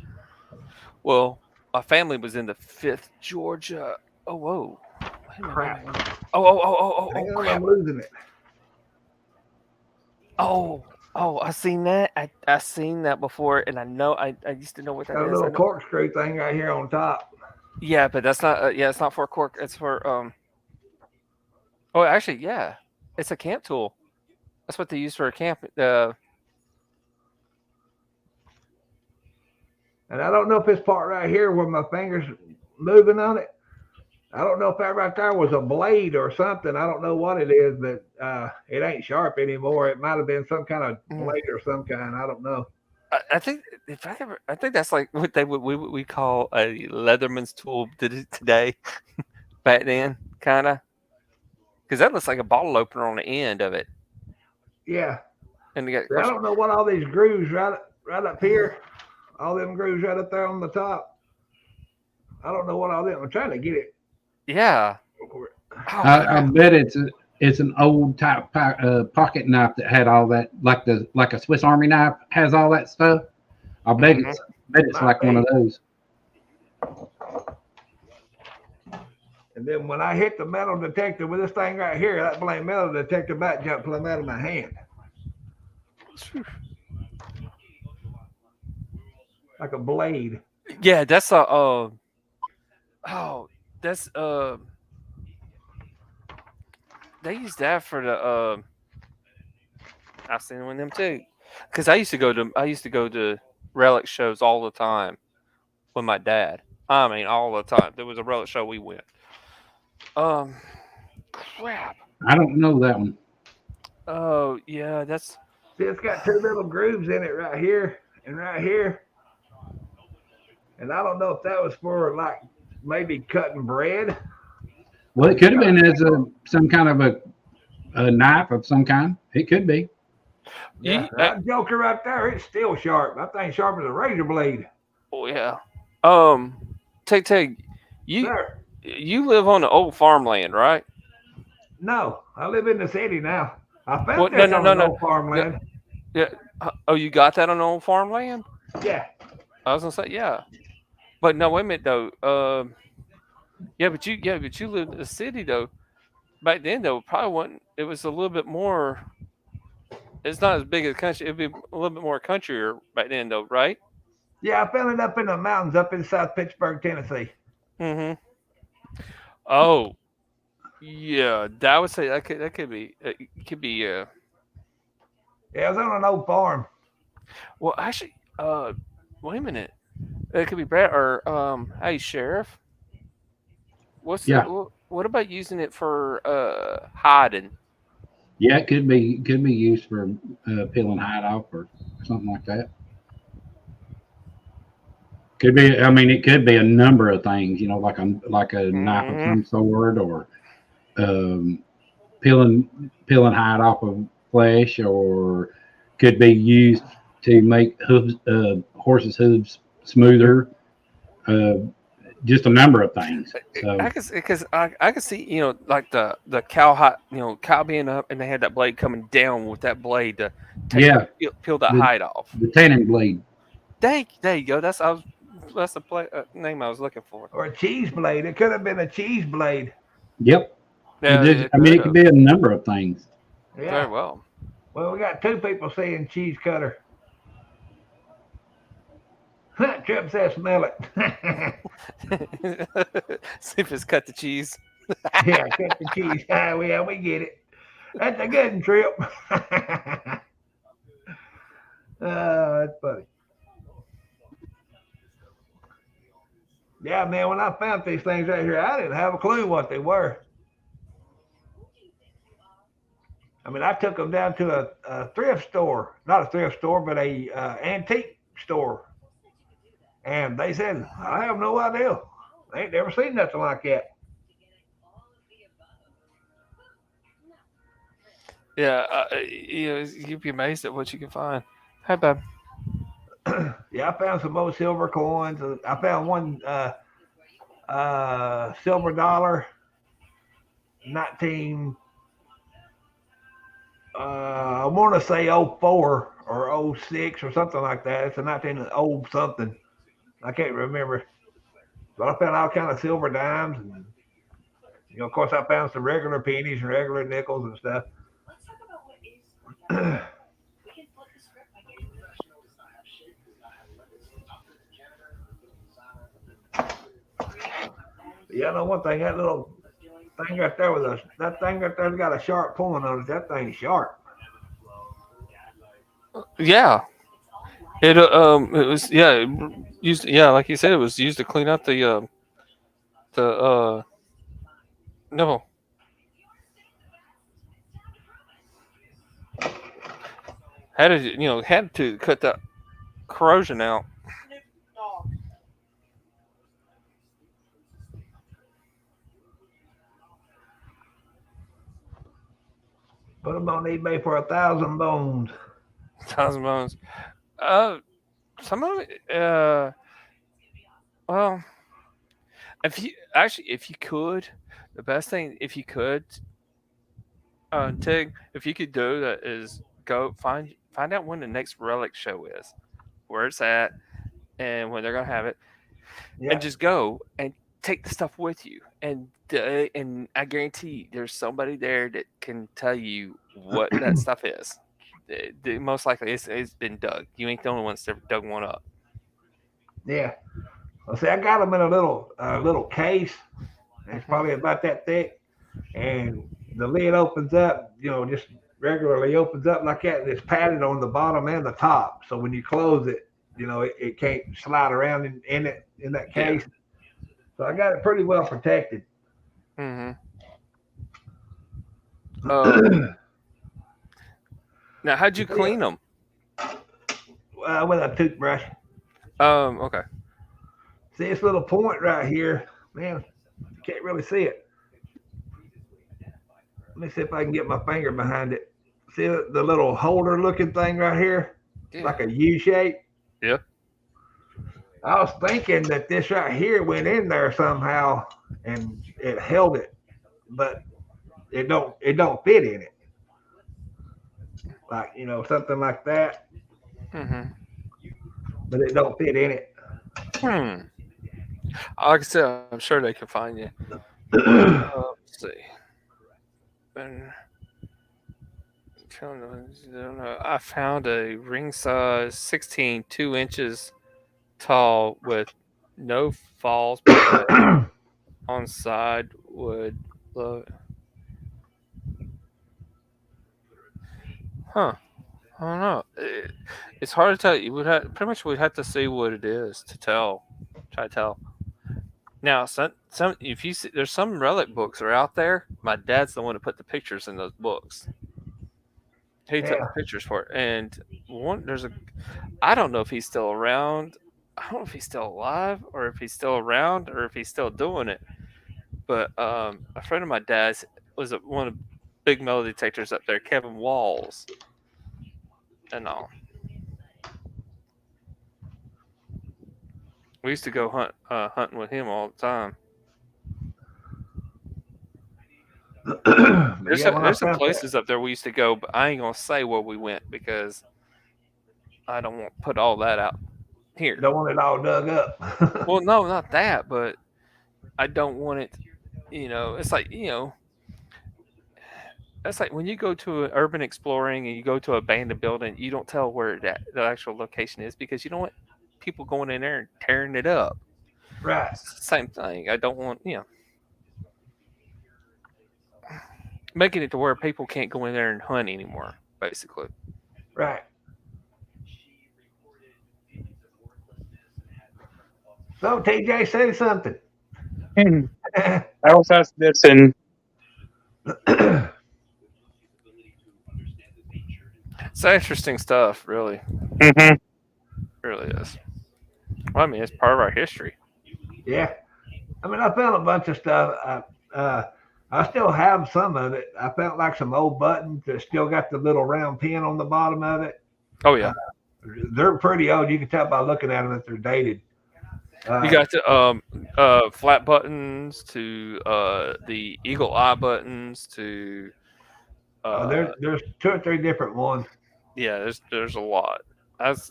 Well, my family was in the 5th Georgia. Oh, whoa. Crap. Oh, crap. I'm losing it. Oh, I seen that. I seen that before, and I know I used to know what that Got a is. little corkscrew thing right here on top. Yeah, but that's not. It's not for a cork. It's for Oh, actually, yeah, it's a camp tool. That's what they use for a camp. And I don't know if this part right here where my fingers moving on it, I don't know if that right there was a blade or something. I don't know what it is, but it ain't sharp anymore. It might have been some kind of blade or some kind. I don't know. I think I think that's like what we call a Leatherman's tool today. Back then, kind of, because that looks like a bottle opener on the end of it. Yeah. And you I got, don't know what all these grooves right up here, all them grooves right up there on the top. I don't know what all them. I'm trying to get it. yeah. I bet it's an old type pocket knife that had all that, like a Swiss Army knife has all that stuff. I bet it's like one of those. And then when I hit the metal detector with this thing right here, that blame metal detector back jumped plumb out of my hand. Like a blade. Yeah, that's they use that for the I've seen one of them too. Because I used to go to relic shows all the time with my dad. I mean, all the time. There was a relic show we went. Crap. I don't know that one. Oh yeah, that's. See, it's got two little grooves in it right here and right here. And I don't know if that was for like maybe cutting bread. Well, it could have been as some kind of a knife of some kind. It could be. Yeah, that joker right there, it's still sharp. That thing's sharp as a razor blade. Oh yeah. Tay, you live on the old farmland, right? No, I live in the city now. I found old farmland. Yeah. Oh, you got that on the old farmland? Yeah. I was gonna say yeah, but no, wait a minute though. Yeah, but you lived in the city though. Back then though, probably wasn't. It was a little bit more. It's not as big as country. It'd be a little bit more countryer back then though, right? Yeah, I found it up in the mountains up in South Pittsburgh, Tennessee. Mm-hmm. Oh, yeah, that would say that could be Yeah, it was on an old farm. Well, actually, wait a minute. It could be Brad or hey Sheriff. What about using it for hiding? Yeah, it could be used for peeling hide off or something like that. Could be. I mean, it could be a number of things. You know, like a knife of some sort, or peeling hide off of flesh, or could be used to make horses' hooves smoother. Just a number of things. So I can see, like the cow being up, and they had that blade coming down with that blade to peel that hide off. The tanning blade. There you go. That's the name I was looking for. Or a cheese blade. It could have been a cheese blade. Yep. Yeah, it could be a number of things. Yeah. Very well. Well, we got 2 people saying cheese cutter. Trip says smell it. See if it's cut the cheese. Yeah, cut the cheese. We get it. That's a good one, Trip. That's funny. Yeah, man, when I found these things right here, I didn't have a clue what they were. I mean, I took them down to a thrift store. Not a thrift store, but a antique store. And they said, I have no idea. They ain't never seen nothing like that. Yeah, you'd be amazed at what you can find. Hi, Bob. Yeah, I found some old silver coins. I found one silver dollar, 19. I want to say 04 or 06 or something like that. It's a 19 old something. I can't remember. But I found all kind of silver dimes, and of course, I found some regular pennies and regular nickels and stuff. Yeah, I know one thing. That little thing right there that thing right there's got a sharp point on it. That thing's sharp. Yeah. It was used like you said, it was used to clean up the no. Had to cut that corrosion out. Put them on eBay for 1,000 bones. 1,000 bones. Some of it. Well, if you could, the best thing if you could, Tig, if you could do that is go find out when the next relic show is, where it's at, and when they're gonna have it, and just go and take the stuff with you, and I guarantee there's somebody there that can tell you what that stuff is. Most likely it's been dug. You ain't the only one that's ever dug one up. Yeah. Well, see, I got them in a little case. It's probably about that thick, and the lid opens up. Just regularly opens up like that, and it's padded on the bottom and the top. So when you close it, it can't slide around in that case. Yeah. So I got it pretty well protected. Mm-hmm. Now, how'd you clean them? With a toothbrush. Okay. See this little point right here? Man, you can't really see it. Let me see if I can get my finger behind it. See the little holder looking thing right here? It's like a U shape. Yeah. I was thinking that this right here went in there somehow and it held it, but it don't fit in it. Like, something like that. Mm-hmm. But it don't fit in it. Like I said, I'm sure they can find you. Let's see. I found a ring size 16, 2 inches tall with no falls on side wood. Huh. I don't know. It's hard to tell. We'd have to see what it is to tell. Try to tell. Now, some if you see, there's some relic books are out there. My dad's the one who put the pictures in those books. He took the pictures for it, and I don't know if he's still around, I don't know if he's still alive or if he's still around or if he's still doing it. But a friend of my dad's was one of the big metal detectors up there, Kevin Walls, and all. We used to go hunting with him all the time. There's some places up there we used to go, but I ain't gonna say where we went because I don't want to put all that out here. Don't want it all dug up. Well, no, not that, but I don't want it. It's like that's like when you go to an urban exploring and you go to an abandoned building, you don't tell where the actual location is because you don't want people going in there and tearing it up. Right. Same thing. I don't want making it to where people can't go in there and hunt anymore, basically. Right. So TJ, say something. I was asked this in. It's interesting stuff, really. Mm-hmm. It really is. Well, I mean, it's part of our history. Yeah. I mean, I found a bunch of stuff. I still have some of it. I found like some old buttons that still got the little round pin on the bottom of it. Oh, yeah. They're pretty old. You can tell by looking at them that they're dated. You got the flat buttons to the eagle eye buttons to. There's 2 or 3 different ones. Yeah, there's a lot.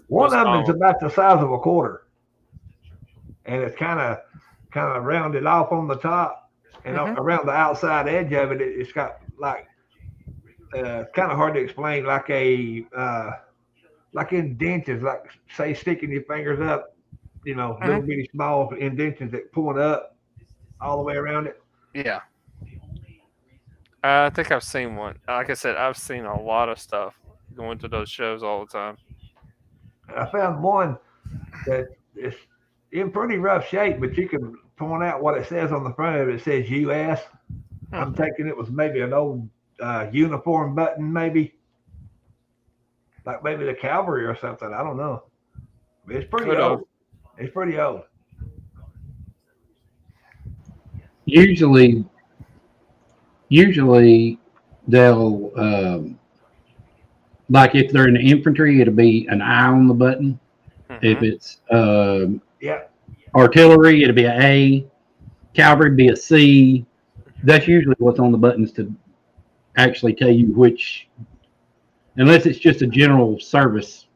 One of them is about the size of a quarter, and it's kind of rounded off on the top, and around the outside edge of it, it's got like kind of hard to explain, like a like indentions, like say sticking your fingers up, little bitty small indentions that point up all the way around it. Yeah. I think I've seen one. Like I said, I've seen a lot of stuff going to those shows all the time. I found one that is in pretty rough shape, but you can point out what it says on the front of it. It says U.S. I'm thinking it was maybe an old uniform button, maybe. Like maybe the cavalry or something. I don't know. It's pretty old. It's pretty old. Usually they'll like if they're in the infantry, it'll be an I on the button. If it's artillery, it'll be an A. Cavalry be a C. That's usually what's on the buttons to actually tell you which, unless it's just a general service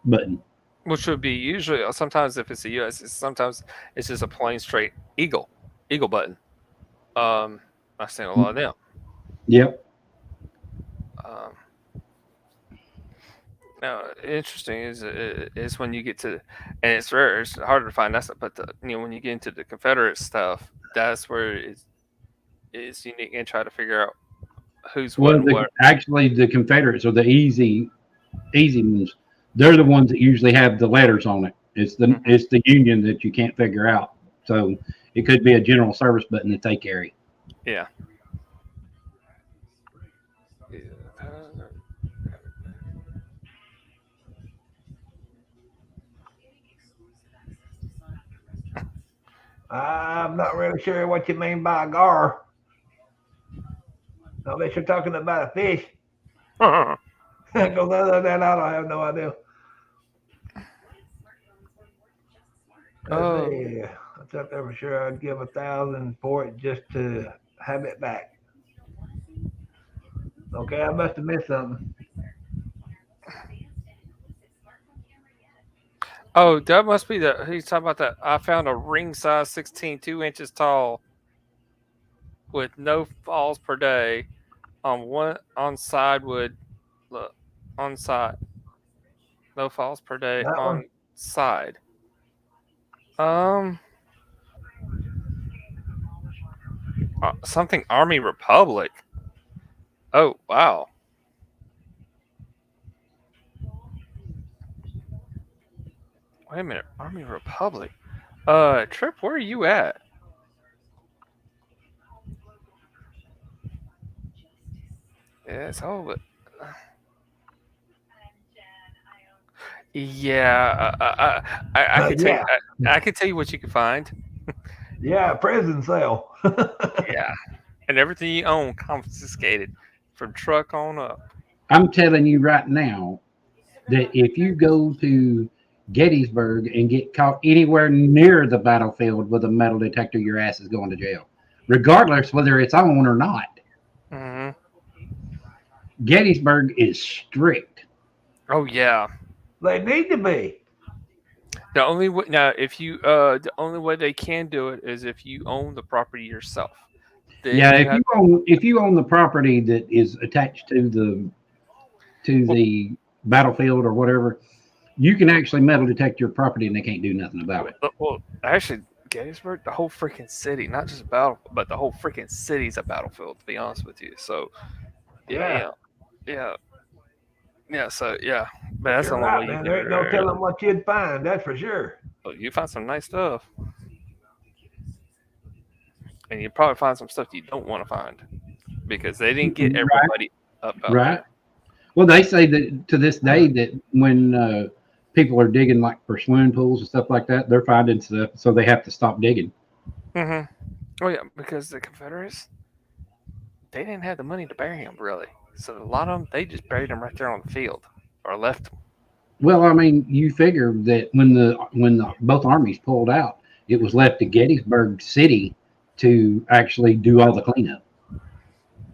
button. Which would be usually, sometimes if it's a U.S., sometimes it's just a plain straight eagle button. I've seen a lot of them. Yep. Now, interesting is when you get to, and it's rare, it's harder to find that stuff, but when you get into the Confederate stuff, that's where it's unique and try to figure out who's what. Actually, the Confederates are the easy ones. They're the ones that usually have the letters on it. It's the Union that you can't figure out. So it could be a general service button that they carry. Yeah. I'm not really sure what you mean by a gar. Unless you're talking about a fish. Because other than that, I don't have no idea. I thought that for sure I'd give 1,000 for it just to have it back. Okay, I must have missed something. Oh, that must be he's talking about that. I found a ring size 16, 2 inches tall with no falls per day on side wood. Look, on side. No falls per day That on one? side. Something Army Republic. Oh, wow. Wait a minute, Army Republic. Trip, where are you at? Yeah, it's all but Yeah, I can tell Yeah. you, I can tell you what you can find. Yeah, prison cell. Yeah, and everything you own confiscated from truck on up. I'm telling you right now that if you go to Gettysburg and get caught anywhere near the battlefield with a metal detector, your ass is going to jail, regardless whether it's on or not. Hmm. Gettysburg is strict. Oh yeah. They need to be. The only way now, if you the only way they can do it is if you own the property yourself. Then Yeah, you have if you own the property that is attached to the battlefield or whatever, you can actually metal detect your property and they can't do nothing about it. well, actually, Gettysburg, the whole freaking city, not just a battle, but the whole freaking city's a battlefield. To be honest with you, so Yeah. yeah. So yeah, but that's the You're only right, way you man. can There do ain't no it. telling what you'd find. That's for sure. Well, you find some nice stuff, and you probably find some stuff you don't want to find because they didn't get everybody up out Right. there. Well, they say that to this day that when people are digging like for swimming pools and stuff like that, they're finding stuff, so they have to stop digging. Mm-hmm. Oh yeah, because the Confederates, they didn't have the money to bury him really, so a lot of them they just buried him right there on the field or left him. Well, I mean, you figure that when the both armies pulled out, it was left to Gettysburg City to actually do all the cleanup,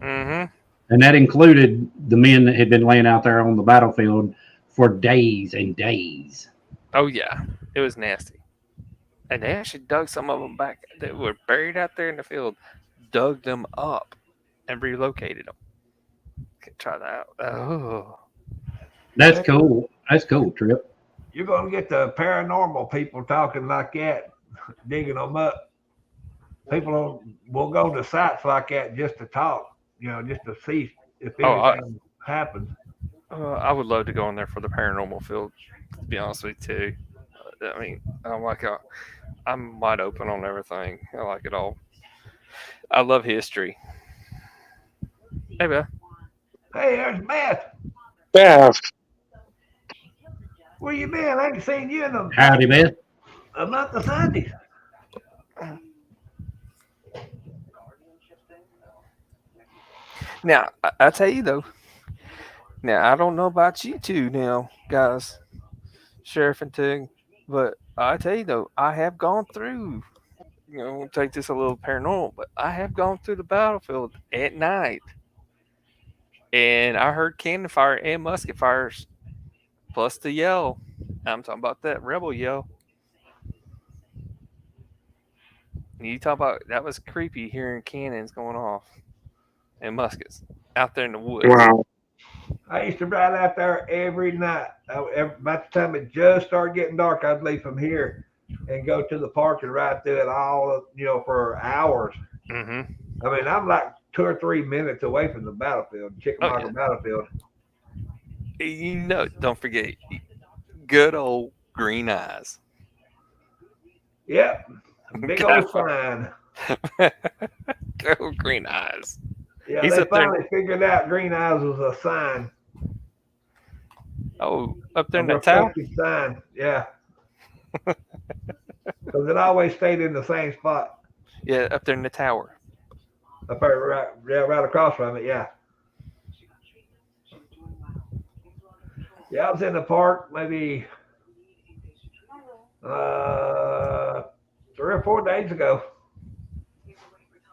Mm-hmm. and that included the men that had been laying out there on the battlefield for days and days. Oh yeah, it was nasty, and they actually dug some of them back that were buried out there in the field, dug them up, and relocated them. Try that out. Oh, That's cool. That's cool, Trip. You're going to get the paranormal people talking like that, digging them up. People will go to sites like that just to talk, just to see if anything happens. I would love to go in there for the paranormal field. To be honest with you, too. I mean, I'm wide open on everything. I like it all. I love history. Hey, Beth. Hey, there's Beth. Beth. Where you been? I ain't seen you in Howdy, Beth. a month of Sundays. Now, I tell you though. Now, I don't know about you two now, guys, Sheriff and Tig, but I tell you though, I have gone through. Take this a little paranormal, but I have gone through the battlefield at night, and I heard cannon fire and musket fires, plus the yell. I'm talking about that rebel yell. And you talk about that was creepy hearing cannons going off and muskets out there in the woods. Wow. I used to ride out there every night. About the time it just started getting dark, I'd leave from here and go to the park and ride through it all, for hours. Mm-hmm. I mean, I'm like 2 or 3 minutes away from the battlefield, Chickamauga battlefield. Don't forget, good old Green Eyes. Yep. Big old sign. Good old Green Eyes. Yeah, He's they up there. finally figured out Green Eyes was a sign. Oh, up there in A the tower? reflective sign, yeah. Because it always stayed in the same spot. Yeah, up there in the tower. Up there, right across from it, yeah. Yeah, I was in the park maybe 3 or 4 days ago.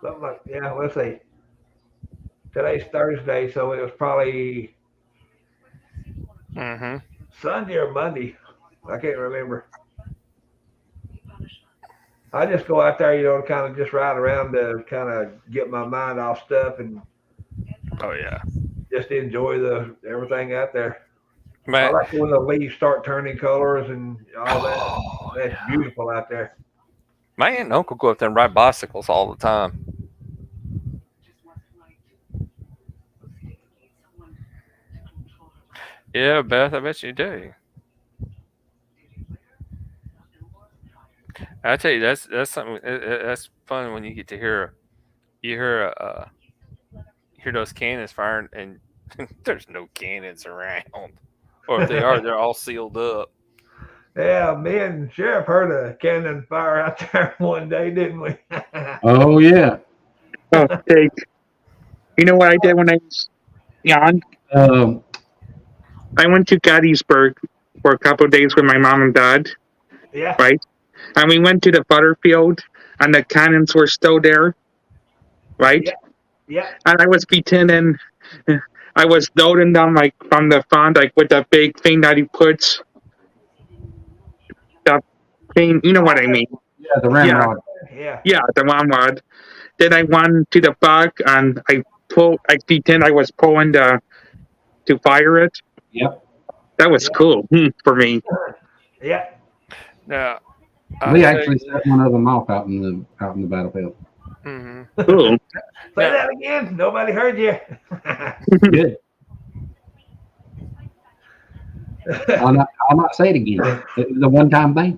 Something like, let's see. Today's Thursday, so it was probably Sunday or Monday. I can't remember. I just go out there, to kind of just ride around to kind of get my mind off stuff and just enjoy everything out there. Man. I like when the leaves start turning colors and all that. That's beautiful out there. My aunt and uncle go up there and ride bicycles all the time. Yeah, Beth, I bet you do. I tell you, that's something. That's fun when you get to hear those cannons firing, and there's no cannons around, or if they are, they're all sealed up. Yeah, me and Sheriff heard a cannon fire out there one day, didn't we? Oh yeah. Oh, Jake. You know what I did when I was young? Um, I went to Gettysburg for a couple of days with my mom and dad, Yeah. right? And we went to the Butterfield, and the cannons were still there, right? Yeah. Yeah. And I was pretending I was loading them like from the front, like with the big thing that he puts. The thing, you know what I mean? yeah, the ramrod. Yeah. Yeah, the ramrod. Then I went to the back and I pretend I was pulling to fire it. Yep. That was cool for me. Yeah. Now, We actually set one of them off out in the battlefield. Mm-hmm. Cool. Say that again. Nobody heard you. Good. I'll not say it again. It was a one-time thing.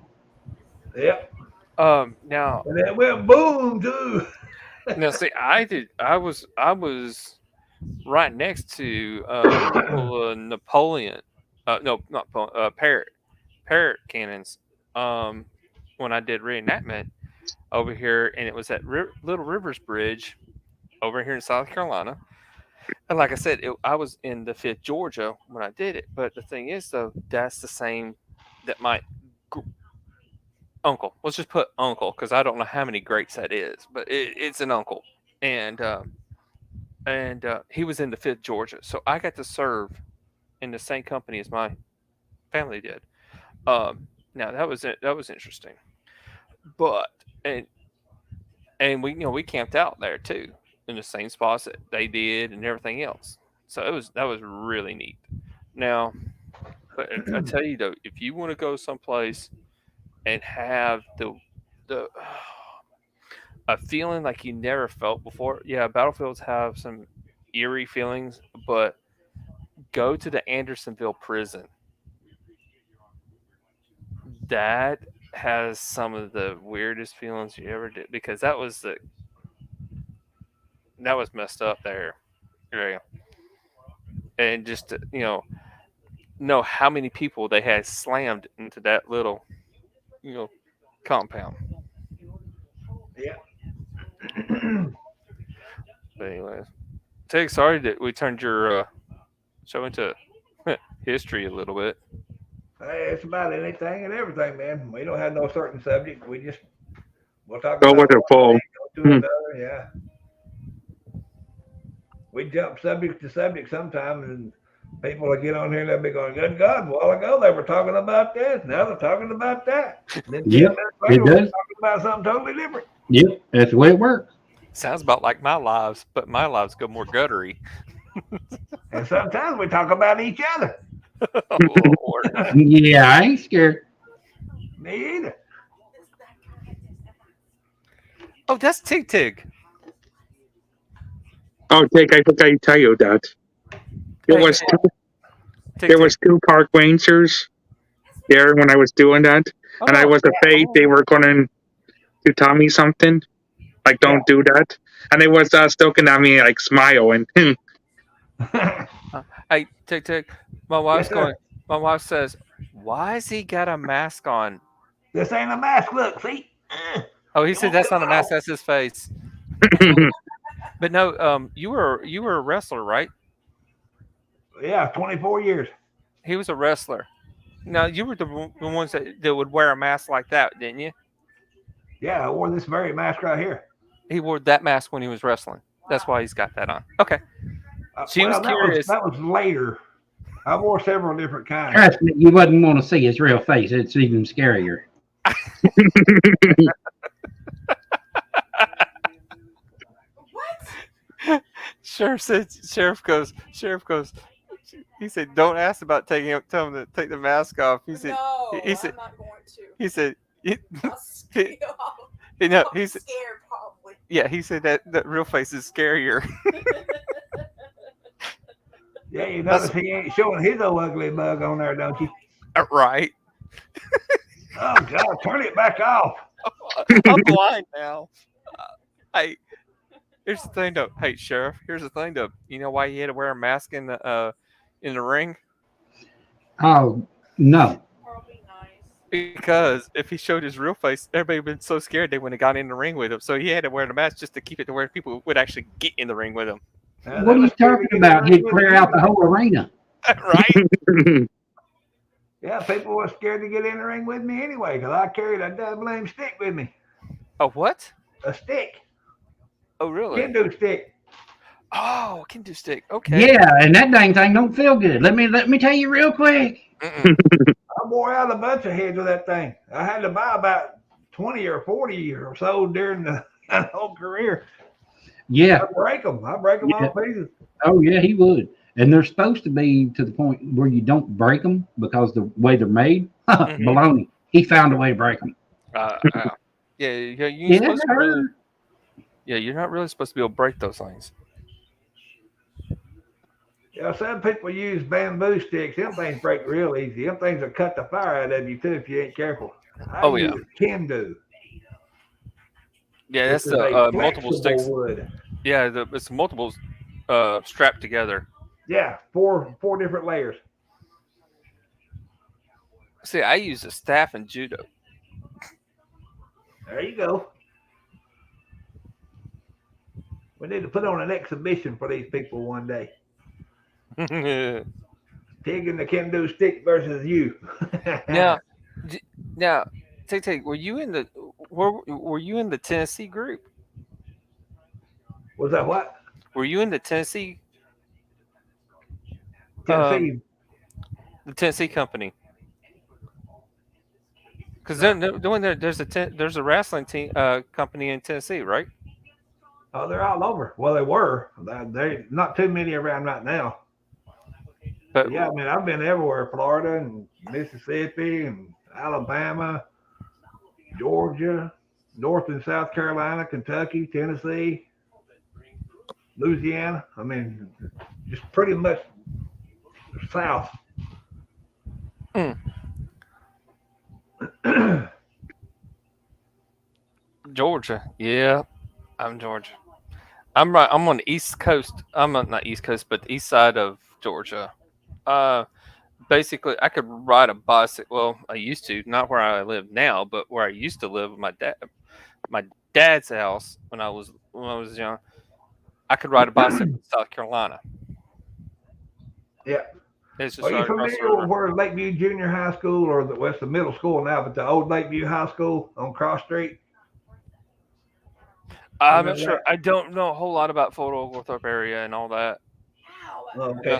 Yep. Now, And it went boom too. now, see, I was right next to Napoleon. No, not Parrot cannons. When I did reenactment over here, and it was at Little Rivers Bridge over here in South Carolina. And like I said, I was in the 5th Georgia when I did it. But the thing is, though, that's the same that my uncle. Let's just put uncle, because I don't know how many greats that is, but it's an uncle, and he was in the 5th Georgia, so I got to serve in the same company as my family did. Now that was interesting, but and we camped out there too in the same spots that they did and everything else. So that was really neat. Now, but I tell you though, if you want to go someplace and have a feeling like you never felt before. Yeah, battlefields have some eerie feelings, but go to the Andersonville prison. That has some of the weirdest feelings you ever did, because that was messed up there. Yeah. And just to, know how many people they had slammed into that little compound. Yeah. But anyways, Tig, sorry that we turned your show into history a little bit. Hey, it's about anything and everything, man. We don't have no certain subject. We'll talk Go about with the flow. go to another, yeah. We jump subject to subject sometimes, and people will get on here and they'll be going, "Good God, a while ago they were talking about this. Now they're talking about that." And then 10 Yep, minutes it later, we're does. talking about something totally different. Yep, that's the way it works. Sounds about like my lives, but my lives go more guttery. And sometimes we talk about each other. Oh, Lord. Yeah, I ain't scared. Me either. Oh, that's Tig Tig. Oh, Jake, I forgot to tell you that. There was two park rangers there when I was doing that, and I was afraid they were going to tell me something, like don't do that, and they was looking at me like smiling. Hey, Tig Tig, my wife's sir. going. My wife says, "Why has he got a mask on?" This ain't a mask. Look, see? Oh, he said that's not a mask. That's his face. But no, you were a wrestler, right? Yeah, 24 years. He was a wrestler. Now you were the ones that would wear a mask like that, didn't you? Yeah, I wore this very mask right here. He wore that mask when he was wrestling. That's why he's got that on. Okay. She was curious. That was later. I wore several different kinds. Trust me, you wouldn't want to see his real face. It's even scarier. Sheriff goes. He said, "Don't ask about tell him to take the mask off." He said, No, he said, I'm not going to. He said, I'll scare you. no, I'll he be said, scared probably. yeah, he said that real face is scarier. Yeah, you notice he ain't showing his old ugly bug on there, don't you? Right. Oh, God, turn it back off. I'm blind now. Hey, here's the thing, though. Hey, Sheriff, here's the thing, though. You know why you had to wear a mask in the ring? Oh, no. Because if he showed his real face, everybody would have been so scared they wouldn't have got in the ring with him. So he had to wear the mask just to keep it to where people would actually get in the ring with him. What are you talking about? He'd clear out the whole arena. Right? Yeah, people were scared to get in the ring with me anyway because I carried a damn blame stick with me. A what? A stick. Oh, really? Kendo stick. Oh, Kendo stick. Okay. Yeah, and that dang thing don't feel good. Let me tell you real quick. I wore out a bunch of heads with that thing. I had to buy about 20 or 40 or so during the whole career. Yeah. I break them all to pieces. Oh yeah, he would. And they're supposed to be to the point where you don't break them because the way they're made. Baloney. He found a way to break them. Yeah, you're Yeah, supposed to really, yeah, you're not really supposed to be able to break those things. Yeah, some people use bamboo sticks. Them things break real easy. Them things will cut the fire out of you too if you ain't careful. I use Kendo. Yeah, that's This is the a multiple flexible sticks. wood. Yeah, it's multiple strapped together. Yeah, four different layers. See, I use a staff in judo. There you go. We need to put on an exhibition for these people one day. Pig and the Kendo stick versus you. Now, Tay, were you in the Tennessee group? Was that what? Were you in the Tennessee? Tennessee. The Tennessee company. Because there's a wrestling team company in Tennessee, right? Oh, they're all over. Well, they were. They not too many around right now. But yeah, I mean, I've been everywhere: Florida and Mississippi and Alabama, Georgia, North and South Carolina, Kentucky, Tennessee, Louisiana. I mean, just pretty much south. Georgia, yeah, I'm Georgia. I'm right. I'm on the East Coast. I'm not East Coast, but the east side of Georgia. Basically, I could ride a bicycle. Well, I used to, not where I live now, but where I used to live with my dad's house when I was young. I could ride a bicycle in South Carolina. Yeah. It's just Are you right across the familiar with river. where Lakeview Junior High School, or the middle school now, but the old Lakeview High School on Cross Street? I'm not sure. I don't know a whole lot about Fort Oglethorpe area and all that. Okay.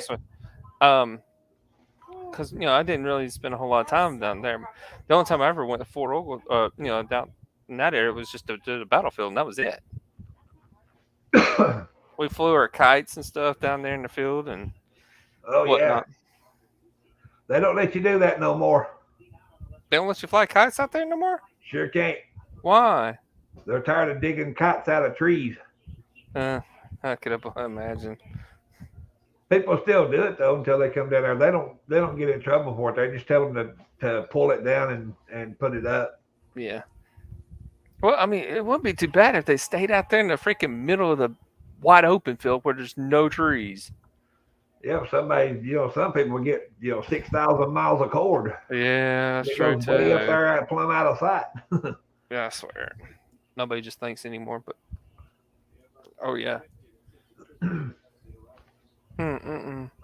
Because I didn't really spend a whole lot of time down there. The only time I ever went to Fort Oglethorpe, down in that area was just to the battlefield, and that was it. We flew our kites and stuff down there in the field and whatnot. Yeah. They don't let you do that no more. They don't let you fly kites out there no more? Sure can't. Why? They're tired of digging kites out of trees. I could imagine. People still do it though until they come down there. They don't get in trouble for it. They just tell them to pull it down and put it up. Yeah. Well, I mean, it wouldn't be too bad if they stayed out there in the freaking middle of the wide open field where there's no trees. Yeah, somebody, some people get 6,000 miles of cord. Yeah, that's It true goes too. way up there, plumb out of sight. Yeah, I swear. Nobody just thinks anymore, but oh yeah.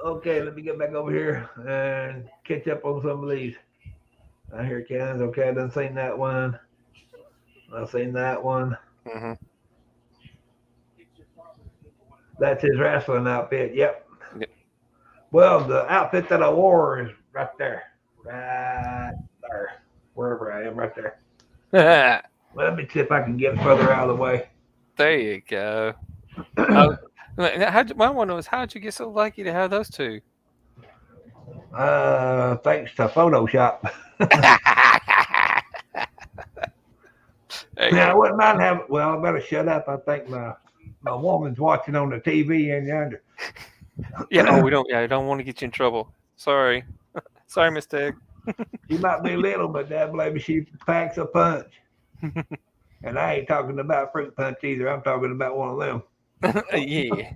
Okay, let me get back over here and catch up on some of these. I hear cans. Okay, I done seen that one. I've seen that one. Mm-hmm. That's his wrestling outfit. Yep. Well, the outfit that I wore is right there. Right there. Wherever I am, right there. Let me see if I can get it further out of the way. There you go. My one was, how'd you get so lucky to have those two? Thanks to Photoshop. I wouldn't mind having. Well, I better shut up. I think my woman's watching on the TV in yonder. Yeah, we don't. Yeah, I don't want to get you in trouble. Sorry, sorry, Miss Tig. She might be little, but that baby, she packs a punch. And I ain't talking about fruit punch either. I'm talking about one of them. Yeah.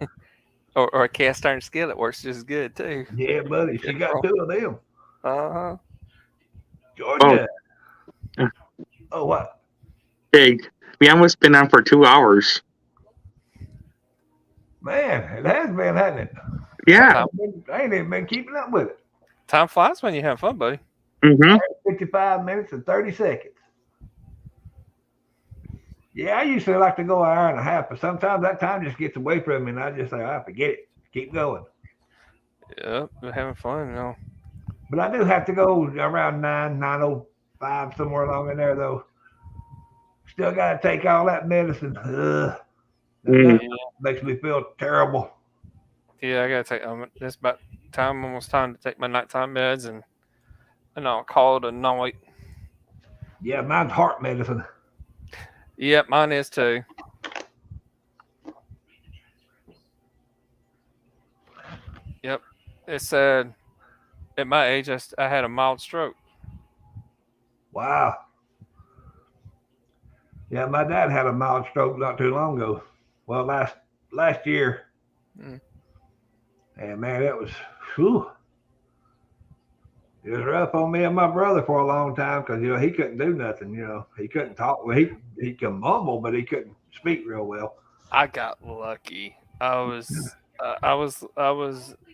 Or a cast iron skillet works just as good too. Yeah, buddy. She got two of them. Uh-huh. Georgia. Oh, what? Hey, we almost been on for 2 hours. Man, it has been, hasn't it? Yeah. I ain't even been keeping up with it. Time flies when you have fun, buddy. Mm-hmm. 55 minutes and 30 seconds. Yeah, I usually like to go an hour and a half, but sometimes that time just gets away from me, and I just say, I forget it. Keep going. Yep, we're having fun, you know. But I do have to go around 9:05, somewhere along in there, though. Still got to take all that medicine. That makes me feel terrible. Yeah, I gotta take. It's about time, almost time to take my nighttime meds, and I'll call it a night. Yeah, mine's heart medicine. Yep, mine is too. Yep, it's sad. At my age, I had a mild stroke. Wow. Yeah, my dad had a mild stroke not too long ago. Well, last year. Mm. And man, it was, whew. It was rough on me and my brother for a long time because, he couldn't do nothing. He couldn't talk. Well, he could mumble, but he couldn't speak real well. I got lucky. I was.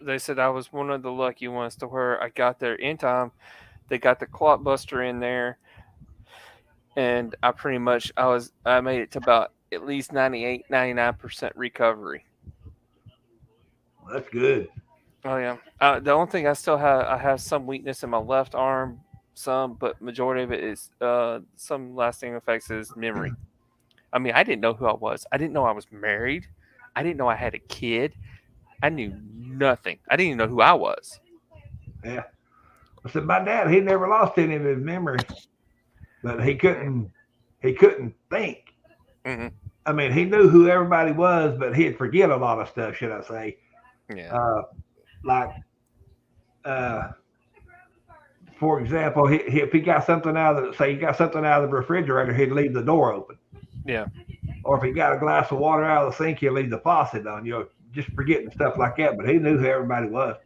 They said I was one of the lucky ones to where I got there in time. They got the clot buster in there, and I pretty much I made it to about at least 99% recovery. Well, that's good. Oh yeah. The only thing I have some weakness in my left arm, but majority of it is some lasting effects is memory. I mean, I didn't know who I was. I didn't know I was married. I didn't know I had a kid. I knew nothing. I didn't even know who I was. Yeah. I said my dad, he never lost any of his memory, but he couldn't think. Mm-hmm. I mean, he knew who everybody was, but he'd forget a lot of stuff, should I say? Yeah. For example, if he got something out of the refrigerator, he'd leave the door open. Yeah. Or if he got a glass of water out of the sink, he'd leave the faucet on. Just forgetting stuff like that. But he knew who everybody was.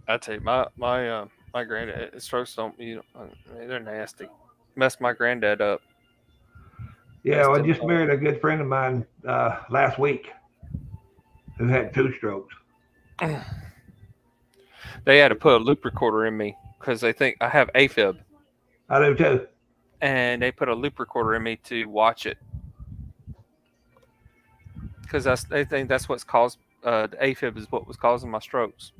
I tell you, my granddad strokes don't. They're nasty. Messed my granddad up. Yeah, I just married a good friend of mine last week who had 2 strokes. They had to put a loop recorder in me because they think I have AFib. I do too. And they put a loop recorder in me to watch it because they think that's what's caused. The AFib is what was causing my strokes.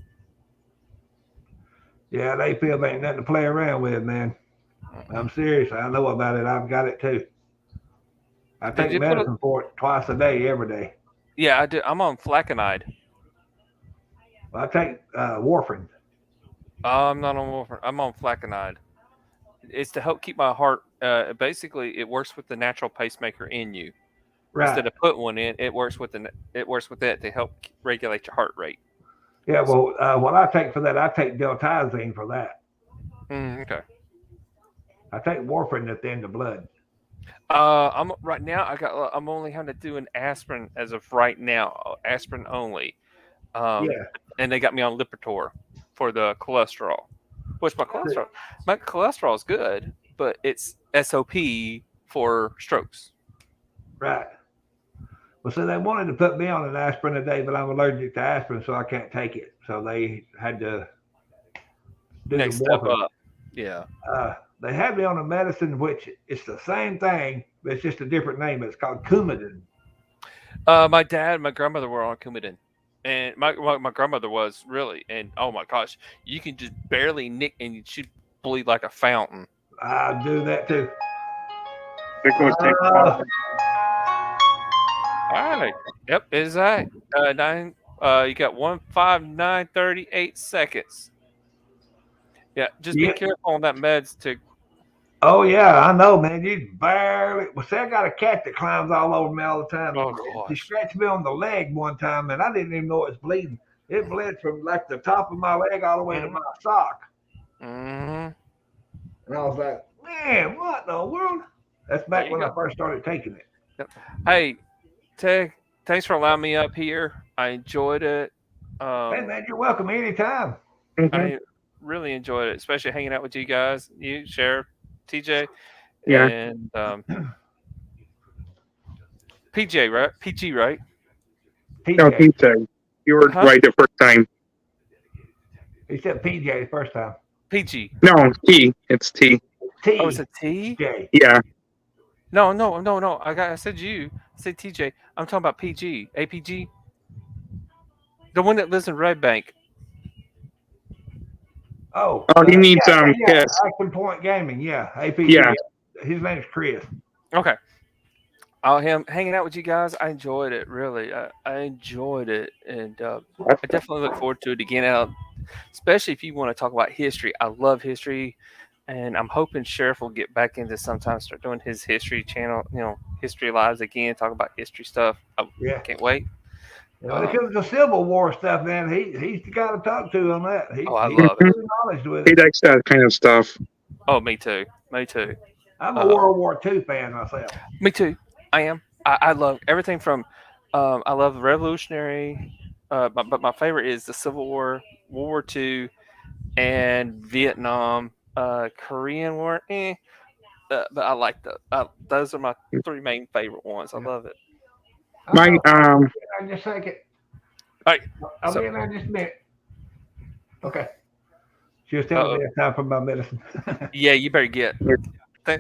Yeah, the AFib ain't nothing to play around with, man. I'm serious. I know about it. I've got it too. I take medicine for it twice a day, every day. Yeah, I do. I'm on flecainide. I take warfarin. I'm not on warfarin. I'm on flecainide. It's to help keep my heart. Basically, it works with the natural pacemaker in you. Right. Instead of put one in, it works with that to help regulate your heart rate. Yeah, well, what I take for that, I take diltiazem for that. Okay. I take warfarin at the end of blood. I'm right now. I'm only having to do an aspirin as of right now. Aspirin only. Yeah. And they got me on Lipitor for the cholesterol. Which my cholesterol is good, but it's SOP for strokes. Right. Well, so they wanted to put me on an aspirin a day, but I'm allergic to aspirin, so I can't take it. So they had to do Next step up. Yeah. They had me on a medicine which it's the same thing, but it's just a different name. It's called Coumadin. My dad and my grandmother were on Coumadin. And my grandmother was really, and oh my gosh, you can just barely nick and she'd bleed like a fountain. I do that too. All right. Yep, is that 9? You got 1:59:38 seconds. Yeah, just be careful on that meds too. Oh yeah, I know, man. You barely. Well, see, I got a cat that climbs all over me all the time. Oh, she scratched me on the leg one time, and I didn't even know it was bleeding. It bled from like the top of my leg all the way to my sock. Mm-hmm. And I was like, man, what in the world? That's back when I first started taking it. Yep. Hey, Ted, thanks for allowing me up here. I enjoyed it. Hey, man, you're welcome anytime. I really enjoyed it, especially hanging out with you guys. You, Sheriff, TJ, Yeah. and PJ, right? PG, right? No, PJ. You were Huh? right the first time. He said PJ the first time. PG. No, T. It's T. T. Oh, it's a T? J. Yeah. No. I said you. I said TJ. I'm talking about PG. APG. The one that lives in Red Bank. Oh. Oh, he needs yeah, Kiss. Action Point Gaming. Yeah. APG. Yeah. His name's Chris. Okay. Him hanging out with you guys. I enjoyed it. Really, I enjoyed it, and I definitely look forward to it again. Out, especially if you want to talk about history. I love history, and I'm hoping Sheriff will get back into sometime, start doing his history channel. History lives again. Talk about history stuff. I can't wait. When it comes to Civil War stuff, man, he's the guy to talk to on that. I love it. Knowledge with He it. likes that kind of stuff. Oh, me too. Me too. I'm a World War II fan myself. Me too. I am. I love everything from. I love the Revolutionary, but my favorite is the Civil War, World War II, and Vietnam. Korean War. But I like those are my three main favorite ones. I love it. My Just a second. All right. I'll be in there just a minute. Okay. She was telling me it's time for my medicine. Yeah, you better get.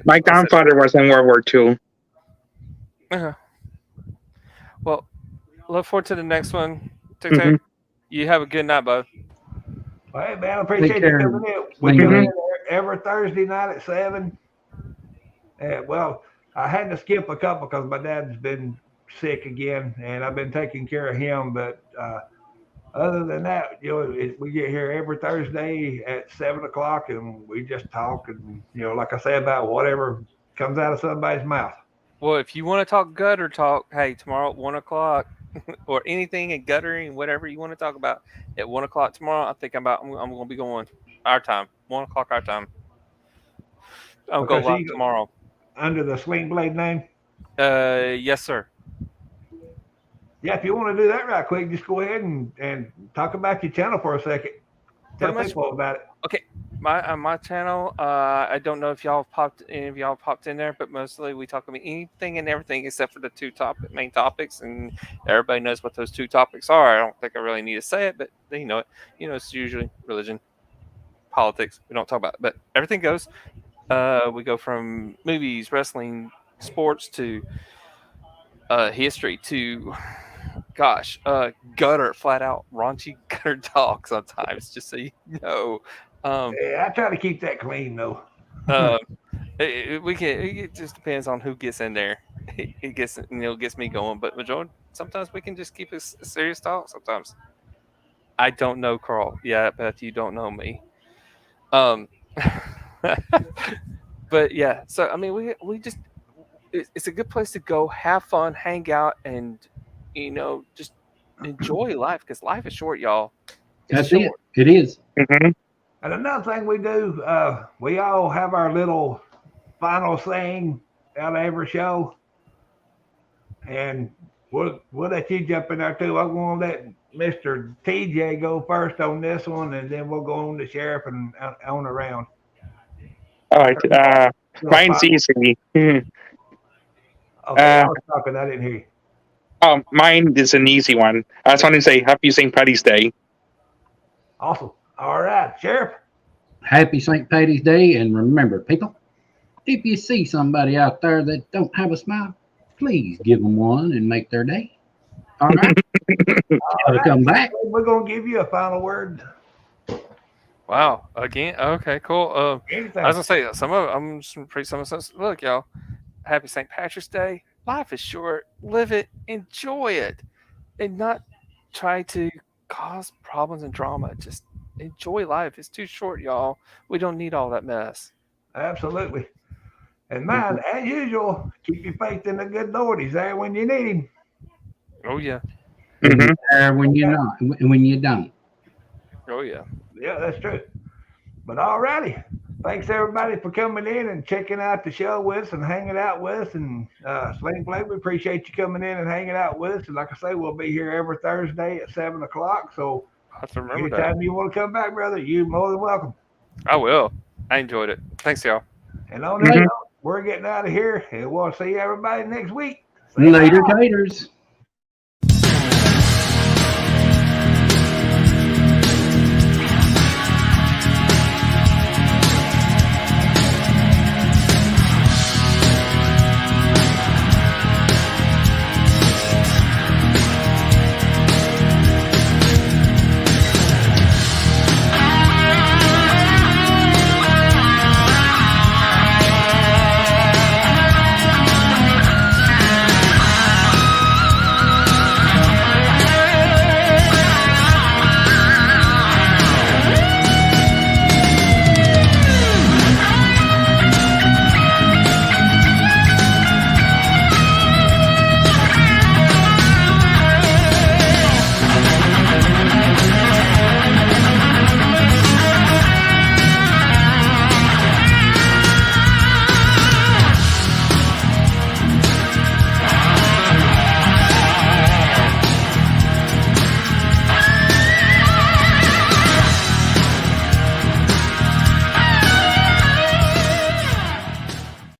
My grandfather was in World War II. Uh-huh. Well, look forward to the next one. Tic-tac. You have a good night, bud. Hey, man, I appreciate you coming in. We come in every Thursday night at 7. Well, I had to skip a couple because my dad's been sick again, and I've been taking care of him. But other than that, we get here every Thursday at 7 o'clock, and we just talk, and like I say, about whatever comes out of somebody's mouth. Well, if you want to talk gutter talk, hey, tomorrow at 1 o'clock, or anything in guttering, whatever you want to talk about at 1 o'clock tomorrow, I think I'm going to be going our time, 1 o'clock our time. I'll go live tomorrow. Under the Sling Blade name? Yes, sir. Yeah, if you want to do that right quick, just go ahead and talk about your channel for a second. Tell people about it. Okay, my channel. I don't know if any of y'all popped in there, but mostly we talk about anything and everything except for the two main topics, and everybody knows what those two topics are. I don't think I really need to say it, but they know it. It's usually religion, politics. We don't talk about it, but everything goes. We go from movies, wrestling, sports to history to. Gutter, flat out raunchy gutter talk sometimes, just so you know. Yeah, I try to keep that clean though. It just depends on who gets in there. It gets me going. But majority, sometimes we can just keep a serious talk. Sometimes I don't know Carl. Yeah, Beth, you don't know me. But yeah, so I mean, we just it's a good place to go, have fun, hang out, and just enjoy life, because life is short, y'all. That's it. It is. And another thing we do, we all have our little final saying out of every show, and we'll let you jump in there too. I'm going to let Mr. TJ go first on this one, and then we'll go on to Sheriff and on around. All right. Mine's easy. Okay, I was talking. I didn't hear you. Mine is an easy one. I just want to say Happy St. Paddy's Day. Awesome. All right, Sheriff. Happy St. Paddy's Day, and remember, people, if you see somebody out there that don't have a smile, please give them one and make their day. All right. Come back. We're gonna give you a final word. Wow. Again. Okay. Cool. Anything. I was gonna say some of I'm just pretty some. Look, y'all. Happy St. Patrick's Day. Life is short. Live it. Enjoy it, and not try to cause problems and drama. Just enjoy life. It's too short, y'all. We don't need all that mess. Absolutely. And mine, as usual, keep your faith in the good Lord. He's there when you need him. Oh yeah. When you're not, when you don't. Oh yeah. Yeah, that's true. But all righty. Thanks everybody for coming in and checking out the show with us and hanging out with us. And Sling Blade, we appreciate you coming in and hanging out with us. And like I say, we'll be here every Thursday at 7 o'clock. So I have to remember anytime that. you want to come back, brother, you're more than welcome. I will. I enjoyed it. Thanks, y'all. And on that note, we're getting out of here, and we'll see everybody next week. Later, taters.